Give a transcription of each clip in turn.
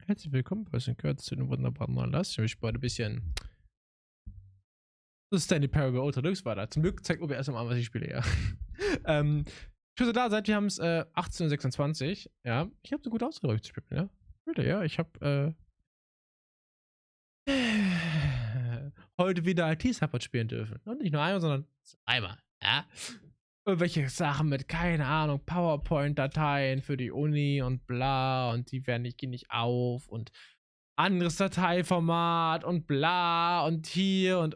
Herzlich willkommen bei euch gehört zu einem wunderbaren neuen Last. Ich möchte ein bisschen Stanley Parable Ultra Deluxe weiter. Zum Glück zeigt OBS am was ich spiele, ja. Schön, dass ihr da seid. Wir haben es 18:26 Uhr. Ja, ich habe so gut ausgedrückt zu spielen, ja. Bitte, ja. Ich habe heute wieder IT-Support spielen dürfen. Und nicht nur einmal, sondern zweimal, ja. Irgendwelche Sachen mit, keine Ahnung, PowerPoint-Dateien für die Uni und bla und die gehen nicht auf und anderes Dateiformat und bla und hier und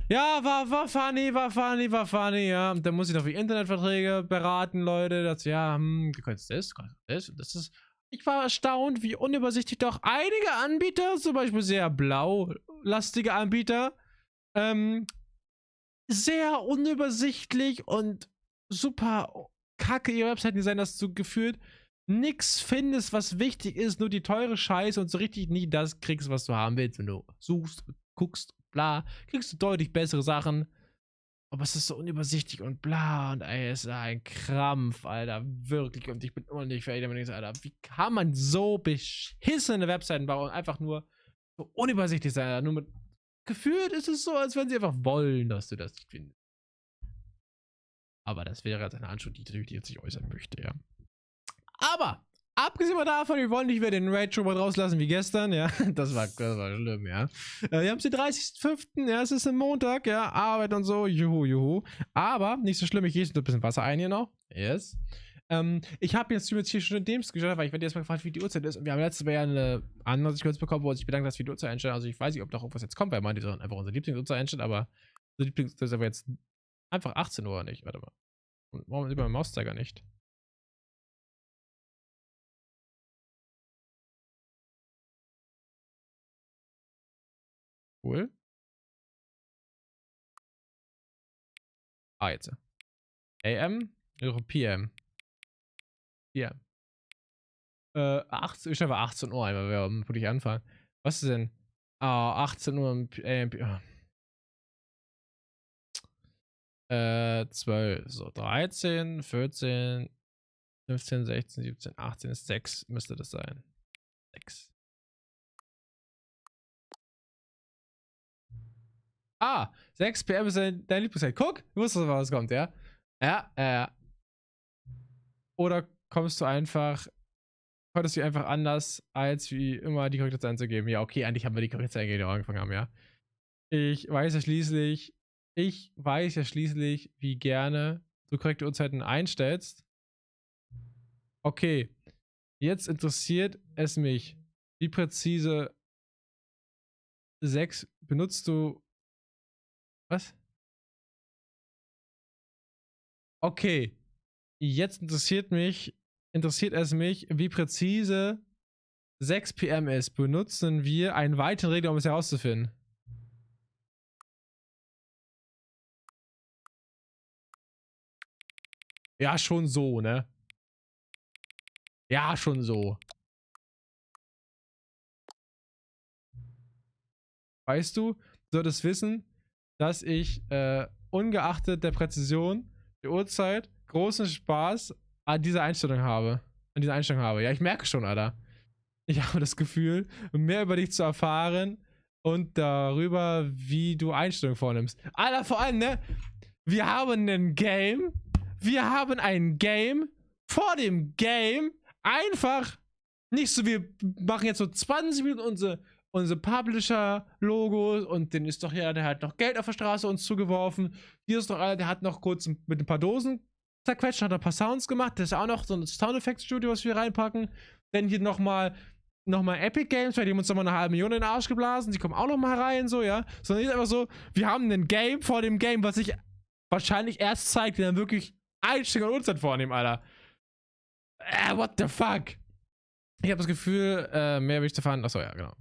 Ja, war funny, ja. Und dann muss ich noch wie Internetverträge beraten, Leute. Das, ja, du kannst das. Das ist. Ich war erstaunt, wie unübersichtlich doch einige Anbieter, zum Beispiel sehr blau-lastige Anbieter, sehr unübersichtlich und super kacke ihre Webseiten designen, dass du gefühlt nix findest, was wichtig ist, nur die teure Scheiße und so richtig nie das kriegst, was du haben willst. Wenn du suchst, guckst, bla, kriegst du deutlich bessere Sachen. Aber es ist so unübersichtlich und bla und ey, es ist ein Krampf, Alter, wirklich. Und ich bin immer nicht fertig damit, Alter, wie kann man so beschissene Webseiten bauen und einfach nur so unübersichtlich sein, Alter? Nur mit gefühlt ist es so, als wenn sie einfach wollen, dass du das nicht findest. Aber das wäre jetzt eine Anschluss, die jetzt sich äußern möchte, ja. Aber, abgesehen davon, wir wollen nicht mehr den Raid-Robot rauslassen wie gestern, ja. Das war schlimm, ja. Wir haben es den 30.05., ja, es ist ein Montag, ja, Arbeit und so, juhu. Aber, nicht so schlimm, ich gehe jetzt ein bisschen Wasser ein hier noch. Yes. Ich habe jetzt hier schon Dems geschaut, weil ich werde jetzt mal gefragt, wie die Uhrzeit ist. Und wir haben letztes Mal ja eine andere kurz bekommen, wo sich bedankt, dass wir die Uhrzeit einstellen. Also ich weiß nicht, ob noch irgendwas jetzt kommt, weil er meinte, die sollen einfach unsere Lieblingsuhrzeit einstellen, aber unsere Lieblingsuhrzeit ist aber jetzt einfach 18 Uhr nicht. Warte mal. Und warum über den Mauszeiger nicht? Cool. Ah, jetzt. AM oder PM? PM. 18, ich schaffe 18 Uhr einmal, würde ich anfangen. Was ist denn? Ah, 18 Uhr im AM. 12, so 13, 14, 15, 16, 17, 18 ist 6, müsste das sein. 6. Ah, 6 PM ist dein Lieblingszeit. Guck, du wusstest, was kommt, ja? Ja. Oder konntest du einfach anders, als wie immer die korrekte Zeit einzugeben? Ja, okay, eigentlich haben wir die korrekte Zeit eingegeben, die wir angefangen haben, ja. Ich weiß ja schließlich, wie gerne du korrekte Uhrzeiten einstellst. Okay, jetzt interessiert es mich, wie präzise 6 benutzt du. Was? Okay, jetzt interessiert es mich, wie präzise 6 PM ist. Benutzen wir einen weiteren Regler, um es herauszufinden? Ja, schon so, ne? Ja, schon so. Weißt du, du solltest wissen, dass ich ungeachtet der Präzision der Uhrzeit großen Spaß an dieser Einstellung habe. Ja, ich merke schon, Alter. Ich habe das Gefühl, mehr über dich zu erfahren und darüber, wie du Einstellungen vornimmst. Alter, vor allem, ne? Wir haben ein Game. Vor dem Game einfach nicht so, wir machen jetzt so 20 Minuten unsere Publisher-Logos und den ist doch ja, der hat noch Geld auf der Straße uns zugeworfen. Hier ist doch einer, der hat noch kurz mit ein paar Dosen zerquetscht, hat ein paar Sounds gemacht. Das ist auch noch so ein Soundeffekts-Studio, was wir reinpacken. Dann hier nochmal Epic Games, weil die haben uns nochmal 500.000 in den Arsch geblasen. Die kommen auch nochmal rein, so, ja. Sondern ist einfach so, wir haben ein Game vor dem Game, was sich wahrscheinlich erst zeigt, wenn dann wirklich Einstellungen und Uhrzeit vornehmen, Alter. What the fuck? Ich habe das Gefühl, mehr will ich zu fahren. Achso, ja, genau.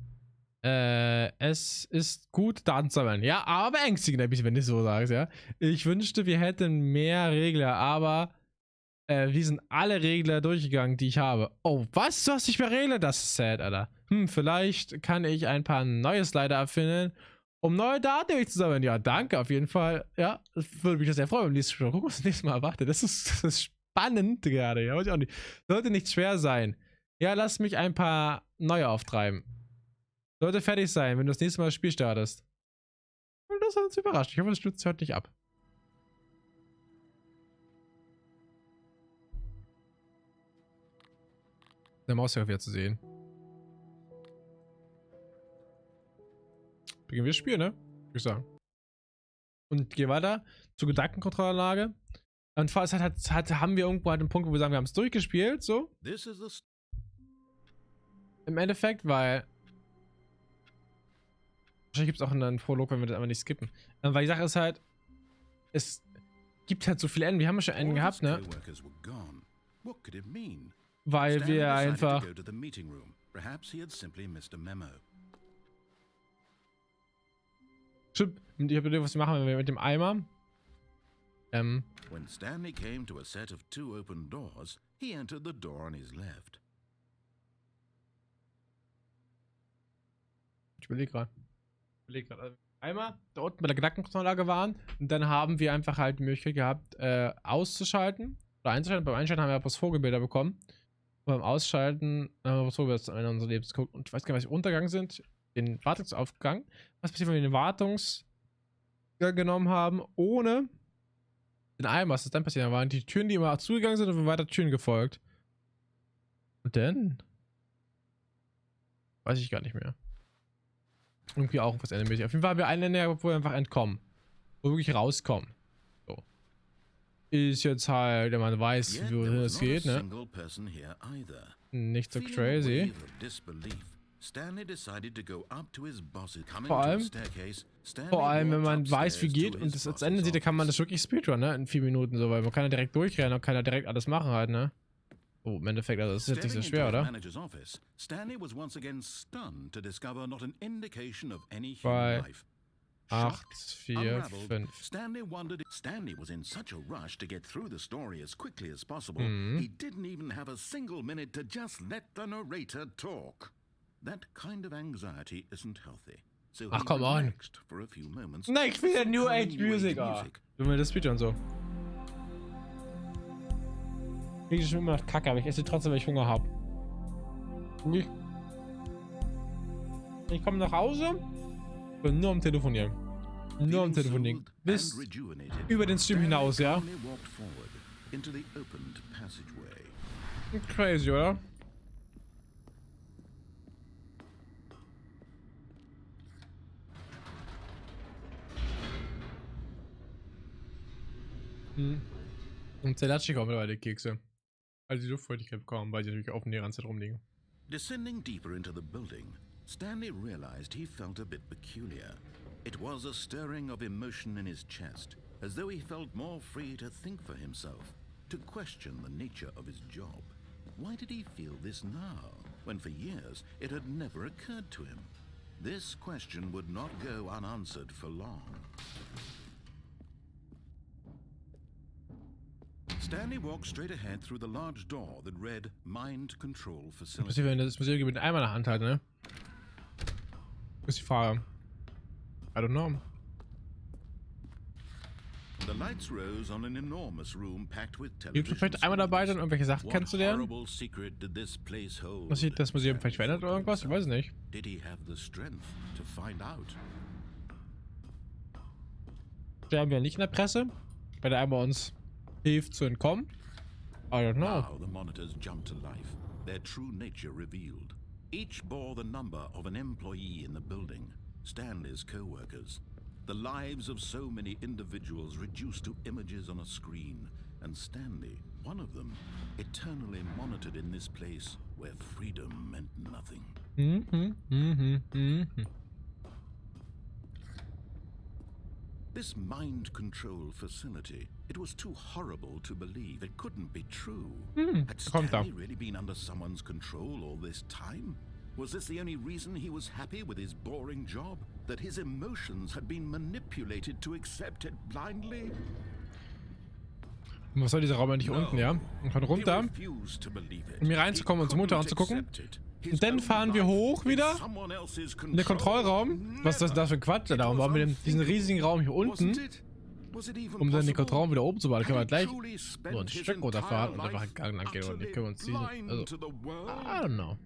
Es ist gut, Daten zu sammeln. Ja, aber beängstigend ein bisschen, wenn du es so sagst, ja. Ich wünschte, wir hätten mehr Regler, aber wir sind alle Regler durchgegangen, die ich habe. Oh, was? Du hast nicht mehr Regler? Das ist sad, Alter. Vielleicht kann ich ein paar neue Slider erfinden, um neue Daten durchzusammeln. Ja, danke, auf jeden Fall. Ja, würde mich das sehr freuen, beim nächsten Mal. Guck, was das nächste Mal erwartet. Das ist spannend gerade, ja, weiß ich auch nicht. Sollte nicht schwer sein. Ja, lass mich ein paar neue auftreiben. Sollte fertig sein, wenn du das nächste Mal das Spiel startest. Und das hat uns überrascht. Ich hoffe, das stürzt heute nicht ab. Der Maus ja wieder zu sehen. Beginnen wir das Spiel, ne? Würde ich sagen. Und gehen weiter zur Gedankenkontrollanlage. Und fast haben wir irgendwo halt einen Punkt, wo wir sagen, wir haben es durchgespielt, so. Im Endeffekt, weil wahrscheinlich gibt es auch einen Prolog, wenn wir das einfach nicht skippen. Weil die Sache ist halt, es gibt halt so viele Enden. Wir haben ja schon Enden gehabt, ne? Weil wir einfach... Stimmt, ich habe überlegt, was wir machen, wenn wir mit dem Eimer... When Stanley came to a set of 2 open doors, he entered the door on his left. Ich überlege gerade. Also einmal da unten bei der Gedankenkontrollanlage waren und dann haben wir einfach halt die Möglichkeit gehabt, auszuschalten oder einzuschalten. Beim Einschalten haben wir was Vogelbilder bekommen. Und beim Ausschalten haben wir was Vogelbilder in unserem Leben geguckt. Und ich weiß gar nicht, was die Untergang sind. Den Wartungsaufgang. Was passiert, wenn wir den Wartungsgang genommen haben, ohne den Eimer? Was ist dann passiert? Da waren die Türen, die immer zugegangen sind, und wir weiter Türen gefolgt. Und dann? Weiß ich gar nicht mehr. Irgendwie auch was Ende. Auf jeden Fall haben wir einen Ende, wo wir einfach entkommen. Wo wir wirklich rauskommen. So. Ist jetzt halt, wenn man weiß, wohin es geht, ne? Nicht so crazy. Vor allem, wenn man weiß, wie geht und das als Ende sieht, dann kann man das wirklich speedrun, ne? In 4 Minuten so, weil man kann ja direkt durchrennen und kann ja direkt alles machen halt, ne? Oh, im Endeffekt, also das ist jetzt nicht so schwer, oder? 2, 8, 4, 5. Stanley was in such a rush to get through the story as quickly as possible, he didn't even have a single minute to just let the narrator talk. That kind of anxiety isn't healthy. So ach, komm on. For a few moments. Nein, ich will ja New Age Music. Du willst das Speedrun so. Ich schon immer Kacke, aber ich esse trotzdem, weil ich Hunger habe. Ich komme nach Hause und nur am Telefonieren. Nur am Telefonieren. Bis über den Stream hinaus, ja? Crazy, oder? Und zerlatsche ich auch mittlerweile die Kekse. Also die Luftfeuchtigkeit bekommen, weil sie natürlich auf der ganze Zeit rumliegen. Descending deeper into the building, Stanley realized he felt a bit peculiar. It was a stirring of emotion in his chest, as though he felt more free to think for himself, to question the nature of his job. Why did he feel this now, when for years it had never occurred to him? This question would not go unanswered for long. Stanley walked straight ahead through the large door that read Mind Control Facility. Was ist, wenn das Museum mit einmal in der Hand hat, ne? Das ist die Frage. I don't know. The lights rose on an enormous room packed with Gibt es television. vielleicht einmal dabei, dann irgendwelche Sachen What kennenzulernen? horrible secret did this place hold? Was sich das Museum vielleicht verändert oder irgendwas? Ich weiß nicht. Did he have the strength to find out? Sterben wir nicht in der Presse, weil der einmal uns hilft zu entkommen. I don't know. Now the monitors jumped to life, their true nature revealed. Each bore the number of an employee in the building, Stanley's co-workers. The lives of so many individuals reduced to images on a screen, and Stanley, one of them, eternally monitored in this place where freedom meant nothing. This mind control facility, it was too horrible to believe. It couldn't be true. Had Stanley really been under someone's control all this time? Was this the only reason he was happy with his boring job? That his emotions had been manipulated to accept it blindly? Was soll dieser Raum eigentlich unten, ja? Und von runter, um hier reinzukommen und zum Mutter anzugucken. Und dann fahren wir hoch wieder in den Kontrollraum. Was ist das für ein Quatsch? Darum haben wir diesen riesigen Raum hier unten. Was it even Um dann den possible? Kontrollen wieder oben zu behalten, können wir Had gleich he truly spent nur ein his Stück runterfahren und entire einfach life Gang lang gehen und nicht können wir uns utterly diesen. blind Also, to the world? I don't know.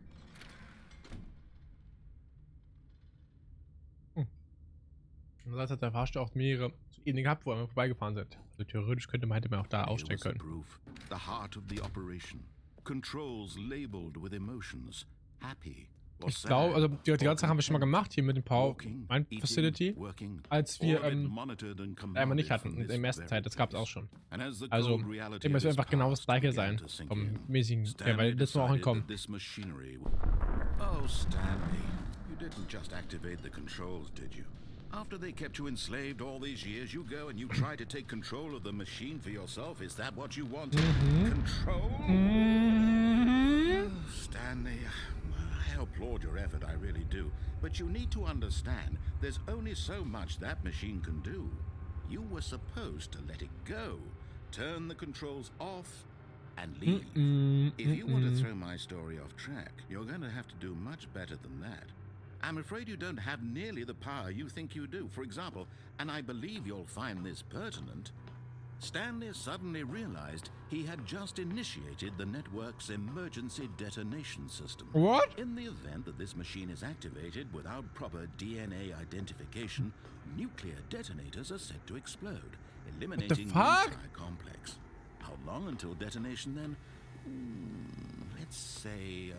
Andererseits hat der Fahrstuhl auch mehrere Ebenen gehabt, wo wir vorbeigefahren sind. Also theoretisch hätte man auch da Here aussteigen was the können. proof, the heart of the operation. Controls labeled with emotions. Happy or Ich glaube, also die ganze Sache haben wir schon mal gemacht hier mit dem Power Walking, Mind eating, Facility, working, als wir all of it monitored and einmal nicht commanded hatten from in this der ersten very Zeit. Das gab es auch place. schon. And as the Also cold reality immer of so his einfach genau das past gleiche began sein to sink vom in, mäßigen, ja, Stanley weil das war auch decided entkommen. that this machinery. Oh, Stanley, you didn't just activate the controls, did you? After they kept you enslaved all these years, you go and you try to take control of the machine for yourself. Is that what you wanted? Control? Oh, Stanley, I applaud your effort, I really do. But you need to understand, there's only so much that machine can do. You were supposed to let it go, turn the controls off, and leave. If you want to throw my story off track, you're going to have to do much better than that. I'm afraid you don't have nearly the power you think you do. For example, and I believe you'll find this pertinent, Stanley suddenly realized he had just initiated the network's emergency detonation system. What? In the event that this machine is activated without proper DNA identification, nuclear detonators are set to explode, eliminating the fuck? entire complex. How long until detonation then? Let's say,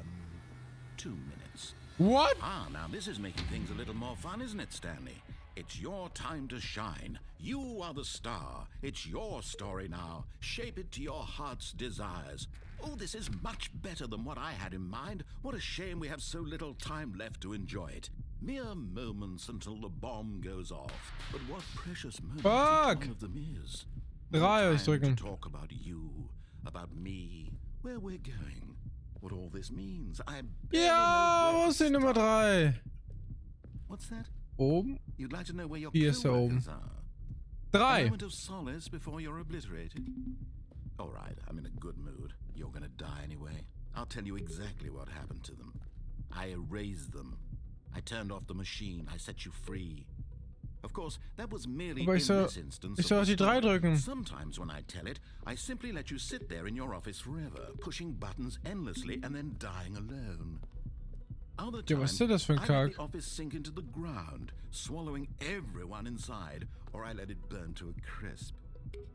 2 minutes. What? Ah, now this is making things a little more fun, isn't it, Stanley? It's your time to shine. You are the star. It's your story now. Shape it to your heart's desires. Oh, this is much better than what I had in mind. What a shame we have so little time left to enjoy it. Mere moments until the bomb goes off. But what precious moments Fuck. each one of them is. 3 Time drücken. to talk about you, about me, where we're going, what all this means. I barely Ja, know wo where ist to die Nummer start. 3? What's that? Oben? You'd like to know where your Hier ist er oben. co-workers are? A 3. moment of solace before you're obliterated. All right, I'm in a good mood. You're gonna die anyway. I'll tell you exactly what happened to them. I erased them. I turned off the machine. I set you free. Of course, that was merely Aber in ich soll this instance. ich of soll the die 3 story. drücken. Sometimes when I tell it, I simply let you sit there in your office forever, pushing buttons endlessly and then dying alone. Other Ja, was times, ist denn das für ein I let Kack? the office sink into the ground, swallowing everyone inside, or I let it burn to a crisp.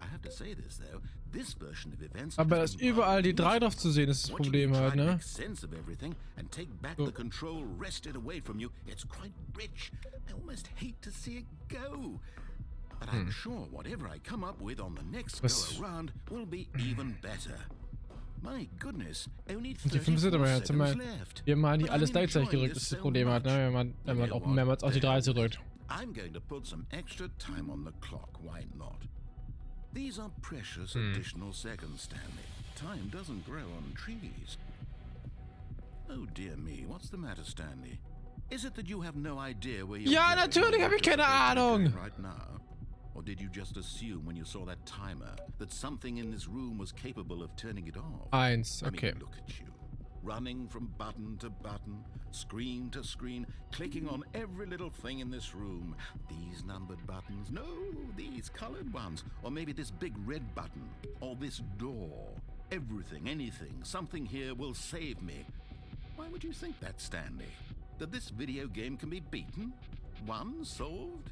I have to say this though, this version of events Aber has dass been überall die 3 wonderful. drauf zu sehen, ist das Once you Problem try halt, to ne? make sense of everything and take back So. the control wrested away from you, it's quite rich. I almost hate to see it go. But I'm sure whatever I come up with on the next Was- go around will be even better. My goodness, only Und die 5 sind 34 aber jetzt immer, seconds left. wir haben halt nicht But alles I'm gleichzeitig enjoying gedrückt, this ist das so Problem halt, ne? much. Wenn man You auch know mehrmals auf die 3 what? drückt. I'm going to put some extra time on the clock, why not? These are precious additional seconds, Stanley. Time doesn't grow on trees. Oh dear me, what's the matter, Stanley? Is it that you have no idea where you're Ja, going natürlich or habe ich what you're keine supposed to be doing Ahnung. right now? Or did you just assume when you saw that timer that something in this room was capable of turning it off? 1, I mean, okay. look at you. Running from button to button, screen to screen, clicking on every little thing in this room. These numbered buttons, no, these colored ones. Or maybe this big red button, or this door. Everything, anything, something here will save me. Why would you think that, Stanley? That this video game can be beaten? Won? Solved?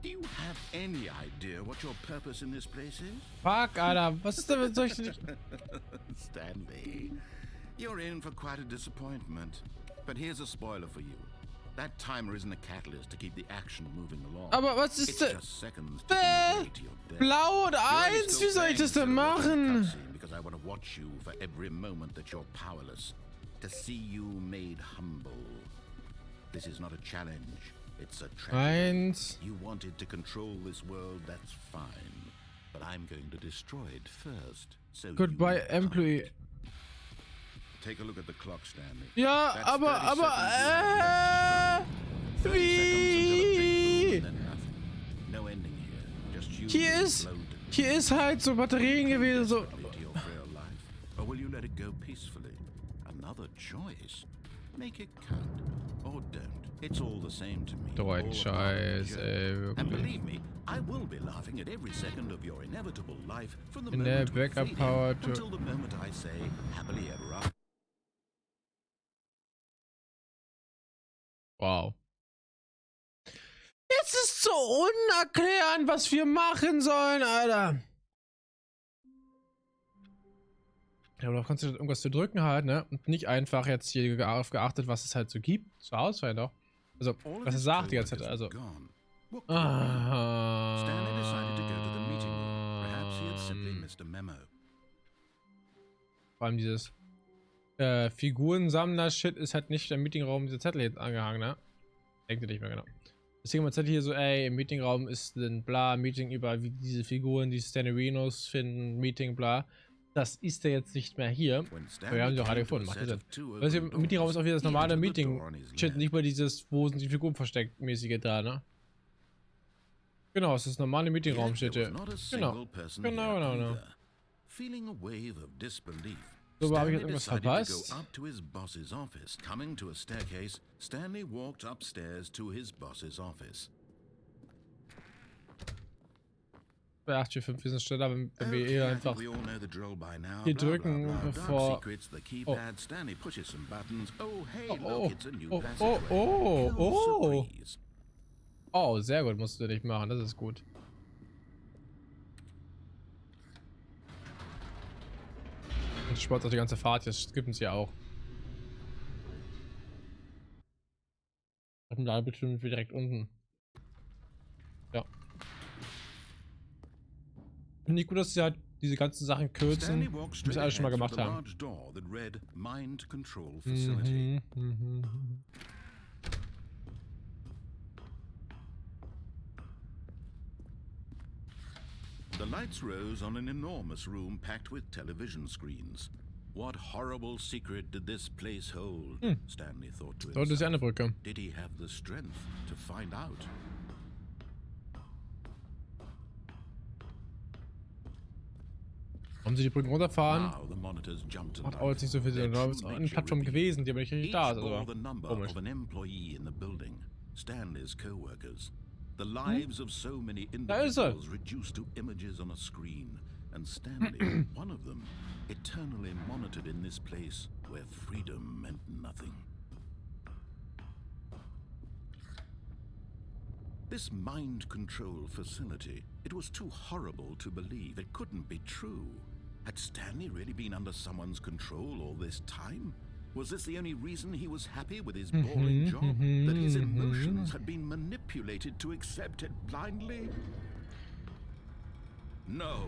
Do you have any idea what your purpose in this place is? Fuck, Alter, was ist denn mit solchen... Stanley, you're in for quite a disappointment. But here's a spoiler for you. That timer isn't a catalyst to keep the action moving along. Aber was It's ist denn... just seconds ticking away to your death. Blau und You're only 1, still wie soll ich das playing denn instead of watching the machen? cutscene because I want to watch you for every moment that you're powerless. To see you made humble. This is not a challenge. It's a tragedy. 1. You wanted to control this world, that's fine. But I'm going to destroy it first. So Goodbye, you can't. Employee. Take a look at the clock, Stanley. Ja, That's aber, 30 aber, seconds you have left to struggle. 30 seconds until a big boom wie? and then nothing. No ending here. Just you Hier being ist, blown to hier ist halt so Batterien gewesen, so... desperately to your frail life. Or will you let it go peacefully? Another choice. Make it count. or don't. It's all the same to me. So ein All a part of the Scheiß, joke. ey, And wirklich. believe me, I will be laughing at every second of your inevitable life from the In der moment we Backup feed Power in until the moment I say happily ever after. Wow. Jetzt ist so unerklärend, was wir machen sollen, Alter. Ja, aber da kannst du irgendwas zu drücken halt, ne? Und nicht einfach jetzt hier darauf geachtet, was es halt so gibt. Zur Auswahl doch. Also, All of was er his sagt die ganze Zeit, coworkers also. were gone. What could it mean? Stanley decided to go to the meeting room. Perhaps he had simply missed a memo. Vor allem dieses Figurensammler-Shit ist halt nicht im Meetingraum diese Zettel jetzt angehangen, ne? Denkt ihr nicht mehr genau. Deswegen mal Zettel hier so, ey, im Meetingraum ist ein bla, Meeting über wie diese Figuren, die Stanerinos finden, Meeting, bla. Das ist ja jetzt nicht mehr hier. Wir haben sie auch alle gefunden, macht Sinn. Das hier im Meetingraum ist auch wieder das normale Meeting-Shit, nicht mal dieses, wo sind die Figuren versteckt, mäßige da, ne? Genau, es ist das normale Meetingraum-Shit hier. Genau. Genau. Feeling a wave of disbelief, So, habe ich Stanley jetzt irgendwas decided to go verpasst? up to his boss's office. Coming to a staircase, Stanley walked upstairs to his boss's office. Bei 845 wir sind schneller, wenn wir Okay, hier I einfach think we all know the drill by now. hier Blah, blah, drücken, blah. Dark bevor... secrets, the keypad. Stanley pushes some buttons. Oh, hey, Oh, look, it's a new oh, passageway. oh, Kill oh. surprise. Oh, sehr gut, musst du nicht machen, das ist gut. Und Sport auch die ganze Fahrt, das skippen sie ja auch. Ich bin da bestimmt direkt unten. Ja. Finde ich gut, dass sie halt diese ganzen Sachen kürzen, Stanley walked die straight sie alle schon mal ahead to gemacht the haben. large door that read Mind Control Facility. The lights rose on an enormous room packed with television screens. What horrible secret did this place hold? Stanley thought to Dort ist die himself. eine Brücke. Did he have the strength to find out? Haben sie die Brücken runterfahren? Now the monitors jumped to Macht life. auch jetzt nicht so viel Sinn. Da Their ist true eine nature Plattform revealed. gewesen, die aber nicht richtig Each da ist. bore Also the number komisch. of an employee in the building, Stanley's co-workers. The lives of so many Da ist er. individuals reduced to images on a screen, and Stanley, one of them, eternally monitored in this place where freedom meant nothing. This mind control facility, it was too horrible to believe. It couldn't be true. Had Stanley really been under someone's control all this time? Was this the only reason he was happy with his boring job? That his emotions had been manipulated to accept it blindly? No.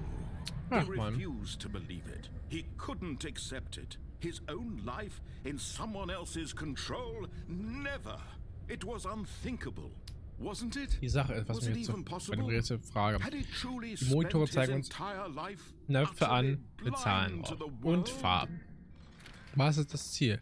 He Ach, Mann. refused to believe it. He couldn't accept it. His own life in someone else's control? Never. It was unthinkable. Wasn't it? Die Sache ist, was Was mir it jetzt so even bei possible? der Rätsel Frage. Had he truly Die Monitore spent his zeigen uns entire life Knöpfe utterly an mit Zahlen blind to drauf. the Und world? Farben. Was ist das Ziel?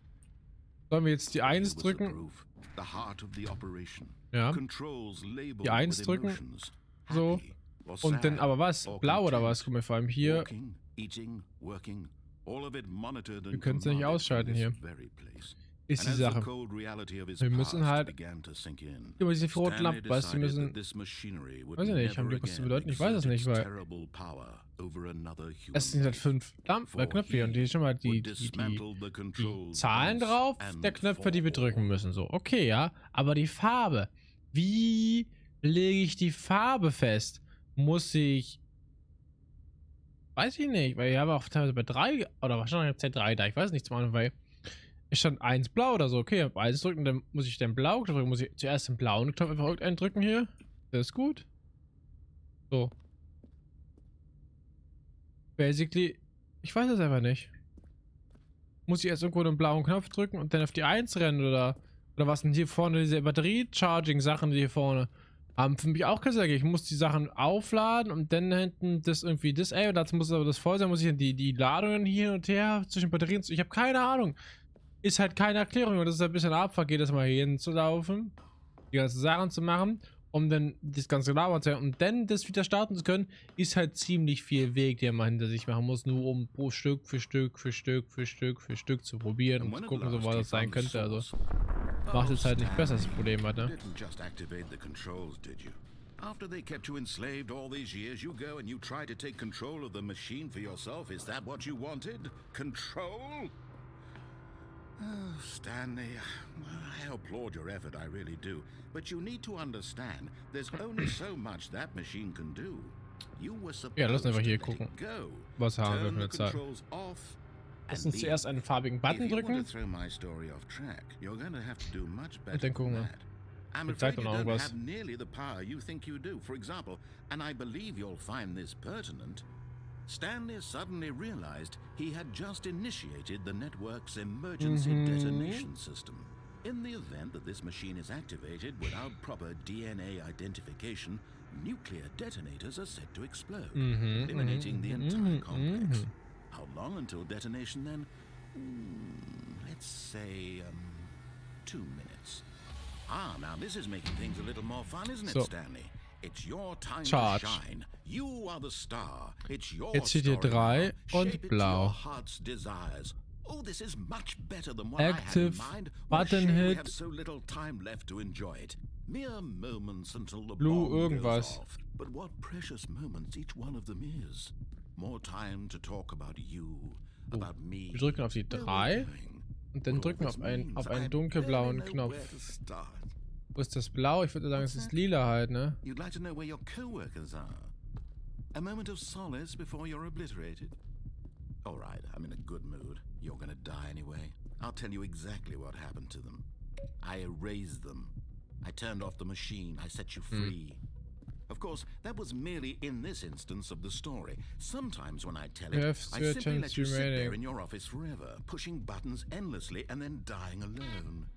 Sollen wir jetzt die 1 It was the drücken? proof, the heart of the operation. Ja. Controls labeled Die 1 with drücken. emotions. So. Happy or Und dann sad aber was? or Blau oder content. was? Guck mal, vor allem hier. Walking, eating, working, all of it monitored and Wir können es nicht commanded from ausschalten this hier. very place. Ist And die as the Sache. cold reality of his Wir müssen past halt began to sink in, immer diese roten Stanley Lampen, weißt du, die decided müssen. that this machinery would Weiß ich nicht, haben never die was zu again bedeuten? Ich weiß es exert nicht, its weil terrible power over another human es sind halt life. 5 Lampen, Knöpfe hier und die schon mal die Zahlen drauf der Knöpfe, die wir drücken müssen. So, okay, ja. Aber die Farbe. Wie lege ich die Farbe fest? Muss ich. Weiß ich nicht, weil ich habe auch teilweise bei 3 oder wahrscheinlich Z3 da. Ich weiß nicht zum Beispiel, weil es stand 1 blau oder so. Okay, 1 drücken, dann muss ich den blauen Knopf drücken. Muss ich zuerst den blauen Knopf einfach irgendeinen drücken hier? Das ist gut. So. Basically, ich weiß es einfach nicht. Muss ich erst irgendwo den blauen Knopf drücken und dann auf die 1 rennen oder was denn hier vorne, diese Batterie-Charging-Sachen, die hier vorne haben für mich auch keine Sorge. Ich muss die Sachen aufladen und dann hinten das irgendwie und dazu muss aber das voll sein, muss ich dann die Ladungen hier und her zwischen Batterien, ich habe keine Ahnung. Ist halt keine Erklärung und das ist ein bisschen Abfuck, jedes Mal hier hinzulaufen, die ganzen Sachen zu machen, um dann das ganze Labern zu und dann das wieder starten zu können, ist halt ziemlich viel Weg, den man hinter sich machen muss, nur um pro Stück für Stück zu probieren und zu gucken, so was das sein könnte. Also Macht jetzt halt nicht besser, das Problem hat, You ne? didn't just activate the controls, did you? After they kept you enslaved all these years, you go and you try to take control of the machine for yourself. Is that what you wanted? Control? Oh, Stanley, I applaud your effort, I really do. But you need to understand, there's only so much that machine can do. You were supposed Ja, lass uns einfach hier to let gucken. it go. Was haben wir Turn für eine the Zeit? controls off Lass and uns zuerst leave. einen farbigen Button If you want drücken. to throw my story off track, you're going to have to do much Und better dann gucken than wir. that. I'm Jetzt zeigt afraid doch you noch don't irgendwas. have nearly the power you think you do. For example, and I believe you'll find this pertinent, Stanley suddenly realized he had just initiated the network's emergency detonation system. In the event that this machine is activated without proper DNA identification, nuclear detonators are set to explode, eliminating the entire complex. How long until detonation then? Let's say 2 minutes. Ah, now this is making things a little more fun, isn't it, Stanley? It's your time Charge. to shine. You are the star. It's your Jetzt steht hier story 3 now. und Shape it to blau. your heart's desires. Oh, this is much better than what Active, I had in mind. button What a shame we hit. have so little time left to enjoy it. Mere moments until the Blue bomb irgendwas. goes off. But what precious moments each one of them is. More time to talk about you, about me. Wir drücken auf die where we're 3 going, und dann what all drücken wir this auf einen means. I dunkelblauen barely know where Knopf. to start. Wo ist das Blau? Ich würde sagen, es ist lila halt, ne? You'd like to know where your co-workers are? A moment of solace before you're obliterated? All right, I'm in a good mood. You're gonna die anyway. I'll tell you exactly what happened to them. I erased them. I turned off the machine. I set you free. Of course, that was merely in this instance of the story. Sometimes when I tell You it, have I 3 simply let attempts you sit there remaining. in your office forever, pushing buttons endlessly and then dying alone.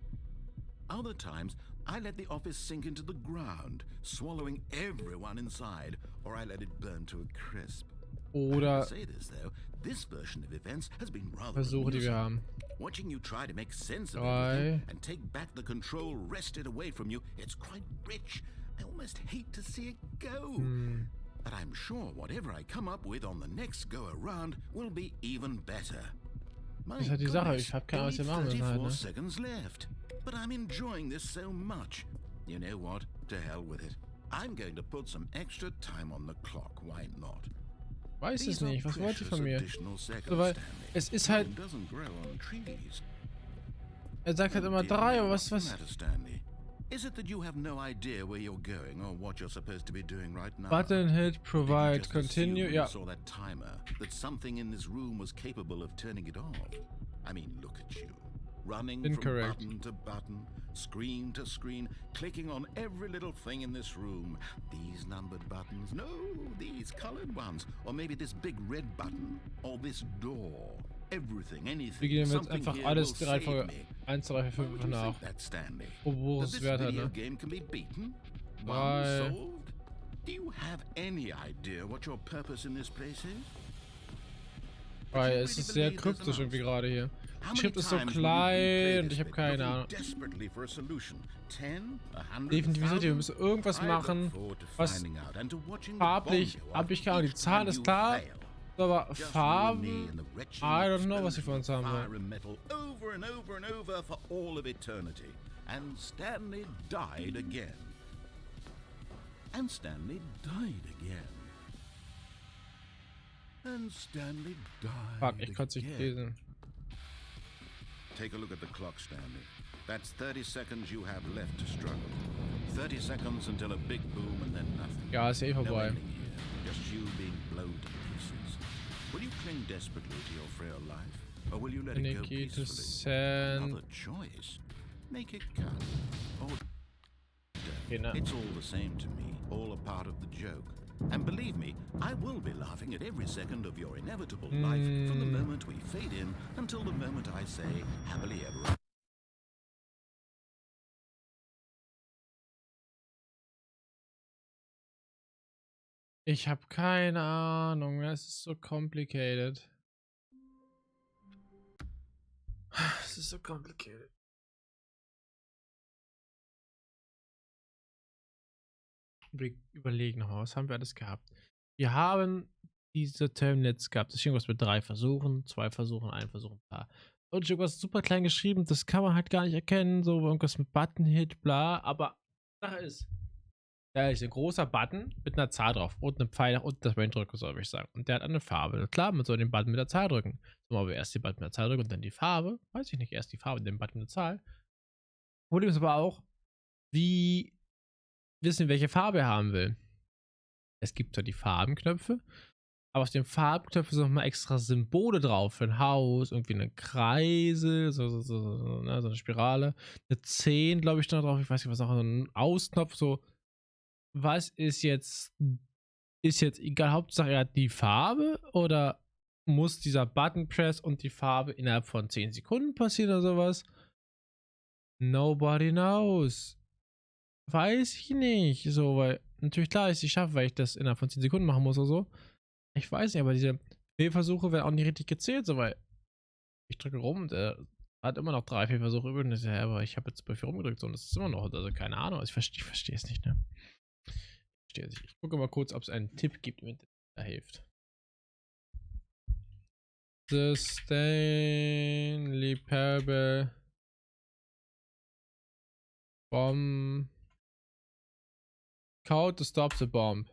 Other times, I let the office sink into the ground, swallowing everyone inside, or I let it burn to a crisp. I Oder have to say this though, this version of events has been rather Versuche, die wir amusing. haben. Watching you try to make sense of 3. everything and take back the control wrested away from you, it's quite rich. I almost hate to see it go. But I'm sure whatever I come up with on the next go around will be even better. My Das ist halt die Sache, goodness, ich habe keine Ahnung, was wir only machen müssen halt, 34 ne? seconds left. But I'm enjoying this so much. You know what? To hell with it. I'm going to put some extra time on the clock. Why not? Weiß es These are nicht, was wollt ihr von mir? additional seconds, So, weil Stanley. es ist halt, Time doesn't grow on trees. er sagt halt immer 3, aber was, What's the matter, Stanley? Is it that you have no idea where you're going or what you're supposed to be doing right now? Button hit, Or did you provide, just continue, assume ja. you saw that timer, that something in this room was capable of turning it off? I mean, look at you. Running Incorrect. from button to button, screen to screen, clicking on every little thing in this room. These numbered buttons, no, these colored ones. Or maybe this big red button, or this door. Everything, anything, Wir gehen jetzt something einfach here alles will die save Reihenfolge me. 1, 2, 3, 4, Why would 5 you nach. think that, Stanley? Wo That es this Wert hat, video ne? game can be beaten? One 3. solved? Do you have any idea what your purpose in this place is? Weil es ist sehr kryptisch irgendwie gerade hier. Die Schrift ist so klein und ich habe keine Ahnung. Definitiv gesagt, wir müssen irgendwas machen, was farblich, hab ich keine Ahnung, die Zahl ist klar, aber Farben, I don't know, was sie von uns haben wollen. Over and over and over for all of eternity. And Stanley died again. And Stanley died again. And Stanley died Fuck, ich konnte es nicht again. lesen. Take a look at the clock, Stanley. That's 30 seconds you have left to struggle. 30 seconds until a big boom and then nothing. Ja, ist ja eh No vorbei. ending here, just you being blown to pieces. Will you cling desperately to your frail life, or will you let it go Nikki to peacefully? send. Another choice. Make it count. Or Okay, ne? it's all the same to me, all a part of the joke. And believe me, I will be laughing at every second of your inevitable life from the moment we fade in until the moment I say happily ever. Ich habe keine Ahnung, es ist so complicated. Es ist so complicated. Wir überlegen nochmal, was haben wir alles gehabt? Wir haben diese Terminals gehabt. Das ist irgendwas mit 3 Versuchen, 2 Versuchen, 1 Versuch, ein paar. und irgendwas super klein geschrieben, das kann man halt gar nicht erkennen, so irgendwas mit Button-Hit, bla, aber Sache ist, da ist ein großer Button mit einer Zahl drauf und einem Pfeil nach unten, das man ihn drücken soll, würde ich sagen. Und der hat eine Farbe. Klar, man soll den Button mit der Zahl drücken. So, aber erst den Button mit der Zahl drücken und dann die Farbe. Weiß ich nicht, erst die Farbe, den Button mit der Zahl. Problem ist aber auch, wie wissen, welche Farbe er haben will. Es gibt zwar die Farbenknöpfe, aber auf den Farbknöpfen sind nochmal extra Symbole drauf. Für ein Haus, irgendwie eine Kreise, so eine Spirale. Eine 10, glaube ich, stand da drauf. Ich weiß nicht, was auch, so ein Ausknopf, so. Was ist jetzt egal, Hauptsache er hat die Farbe oder muss dieser Button Press und die Farbe innerhalb von 10 Sekunden passieren oder sowas? Nobody knows. Weiß ich nicht. So, weil natürlich klar ist, ich schaffe, weil ich das innerhalb von 10 Sekunden machen muss oder so. Ich weiß nicht, aber diese Fehlversuche werden auch nicht richtig gezählt, so, weil ich drücke rum und er hat immer noch 3 Fehlversuche übrig und ich so, aber ich habe jetzt bei 4 rumgedrückt so, und das ist immer noch, also keine Ahnung, ich verstehe es nicht, ne? Ich verstehe es nicht. Ich gucke mal kurz, ob es einen Tipp gibt, der hilft. Sustainably Parable Bomb Code to stop the bomb.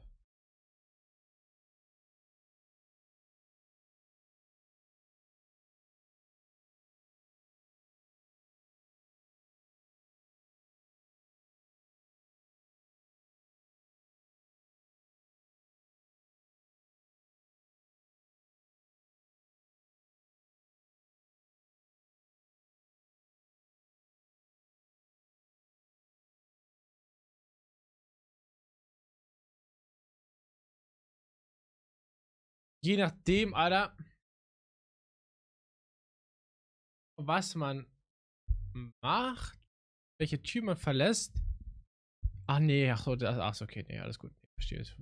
Je nachdem, Alter, was man macht, welche Tür man verlässt. Ach nee, ach so, okay, nee, alles gut. Ich verstehe es.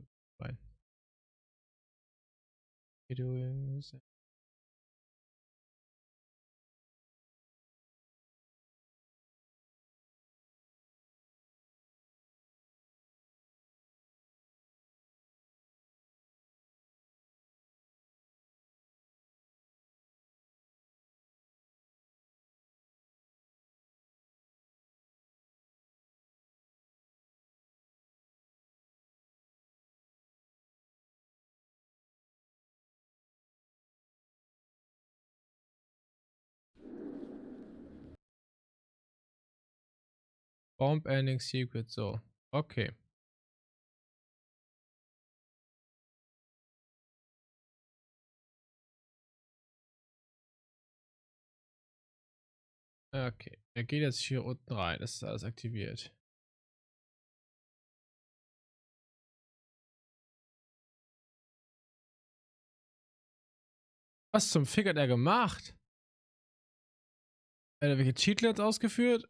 Bomb Ending Secret, so. Okay. Okay. Er geht jetzt hier unten rein. Das ist alles aktiviert. Was zum Fick hat er gemacht? Hat er welche Cheatlets ausgeführt?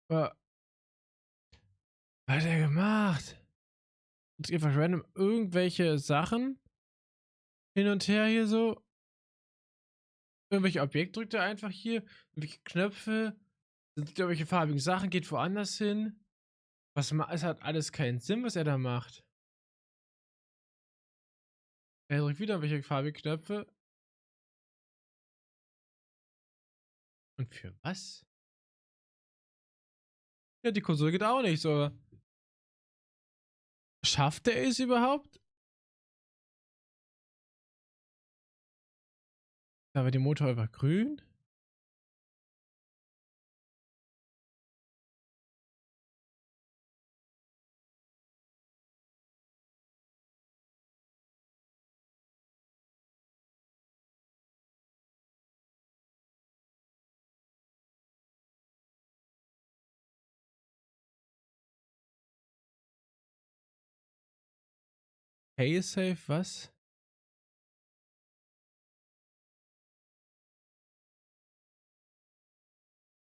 Was hat er gemacht? Jetzt einfach random irgendwelche Sachen hin und her hier so. Irgendwelche Objekte drückt er einfach hier. Irgendwelche Knöpfe. Sind irgendwelche farbigen Sachen, geht woanders hin. Es hat alles keinen Sinn, was er da macht. Er drückt wieder irgendwelche farbigen Knöpfe. Und für was? Ja, die Konsole geht auch nicht so. Schafft er es überhaupt? Da war der Motor einfach grün. Safe, was?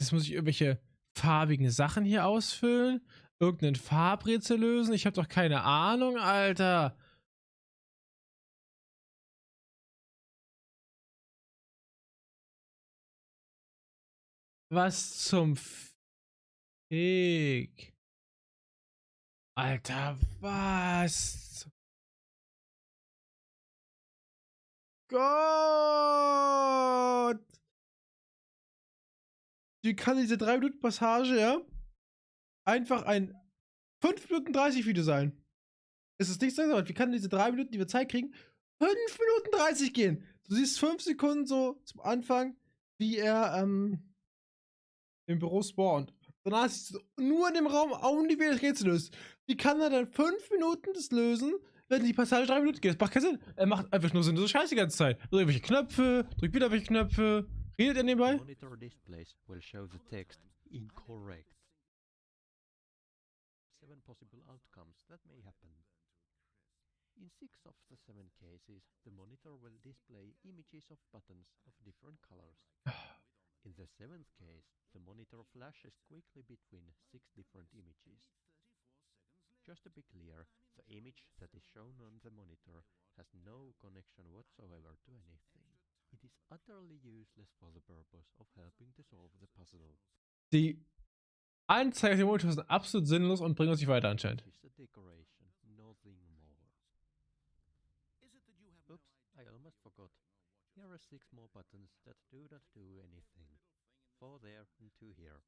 Jetzt muss ich irgendwelche farbigen Sachen hier ausfüllen. Irgendein Farbrätsel lösen. Ich habe doch keine Ahnung, Alter. Was zum Fick? Alter, was? Gott! Wie kann diese 3-Minuten-Passage, ja, einfach ein 5 Minuten 30 Video sein? Es ist nicht so, wie kann diese 3 Minuten, die wir Zeit kriegen, 5 Minuten 30 gehen? Du siehst 5 Sekunden so zum Anfang, wie er im Büro spawnt. Danach siehst du nur in dem Raum, only wie das Rätsel löst. Wie kann er dann 5 Minuten das lösen, wenn die Passage 3 Minuten geht? Das macht keinen Sinn. Er macht einfach nur so Scheiße die ganze Zeit. Drückt irgendwelche Knöpfe, drückt wieder welche Knöpfe. Redet er nebenbei? Monitor displays will show the text incorrect. 7 possible outcomes that may happen. In 6 of the 7 cases, the monitor will display images of buttons of different colors. In the 7th case, the monitor flashes quickly between 6 different images. Just to be clear, the image that is shown on the monitor has no connection whatsoever to anything. It is utterly useless for the purpose of helping to solve the puzzle. Die Anzeigen der Monitor sind absolut sinnlos und bringen uns nicht weiter anscheinend. It's a decoration, nothing more. Oops, I almost forgot. Here are 6 more buttons that do not do anything. 4 there and 2 here.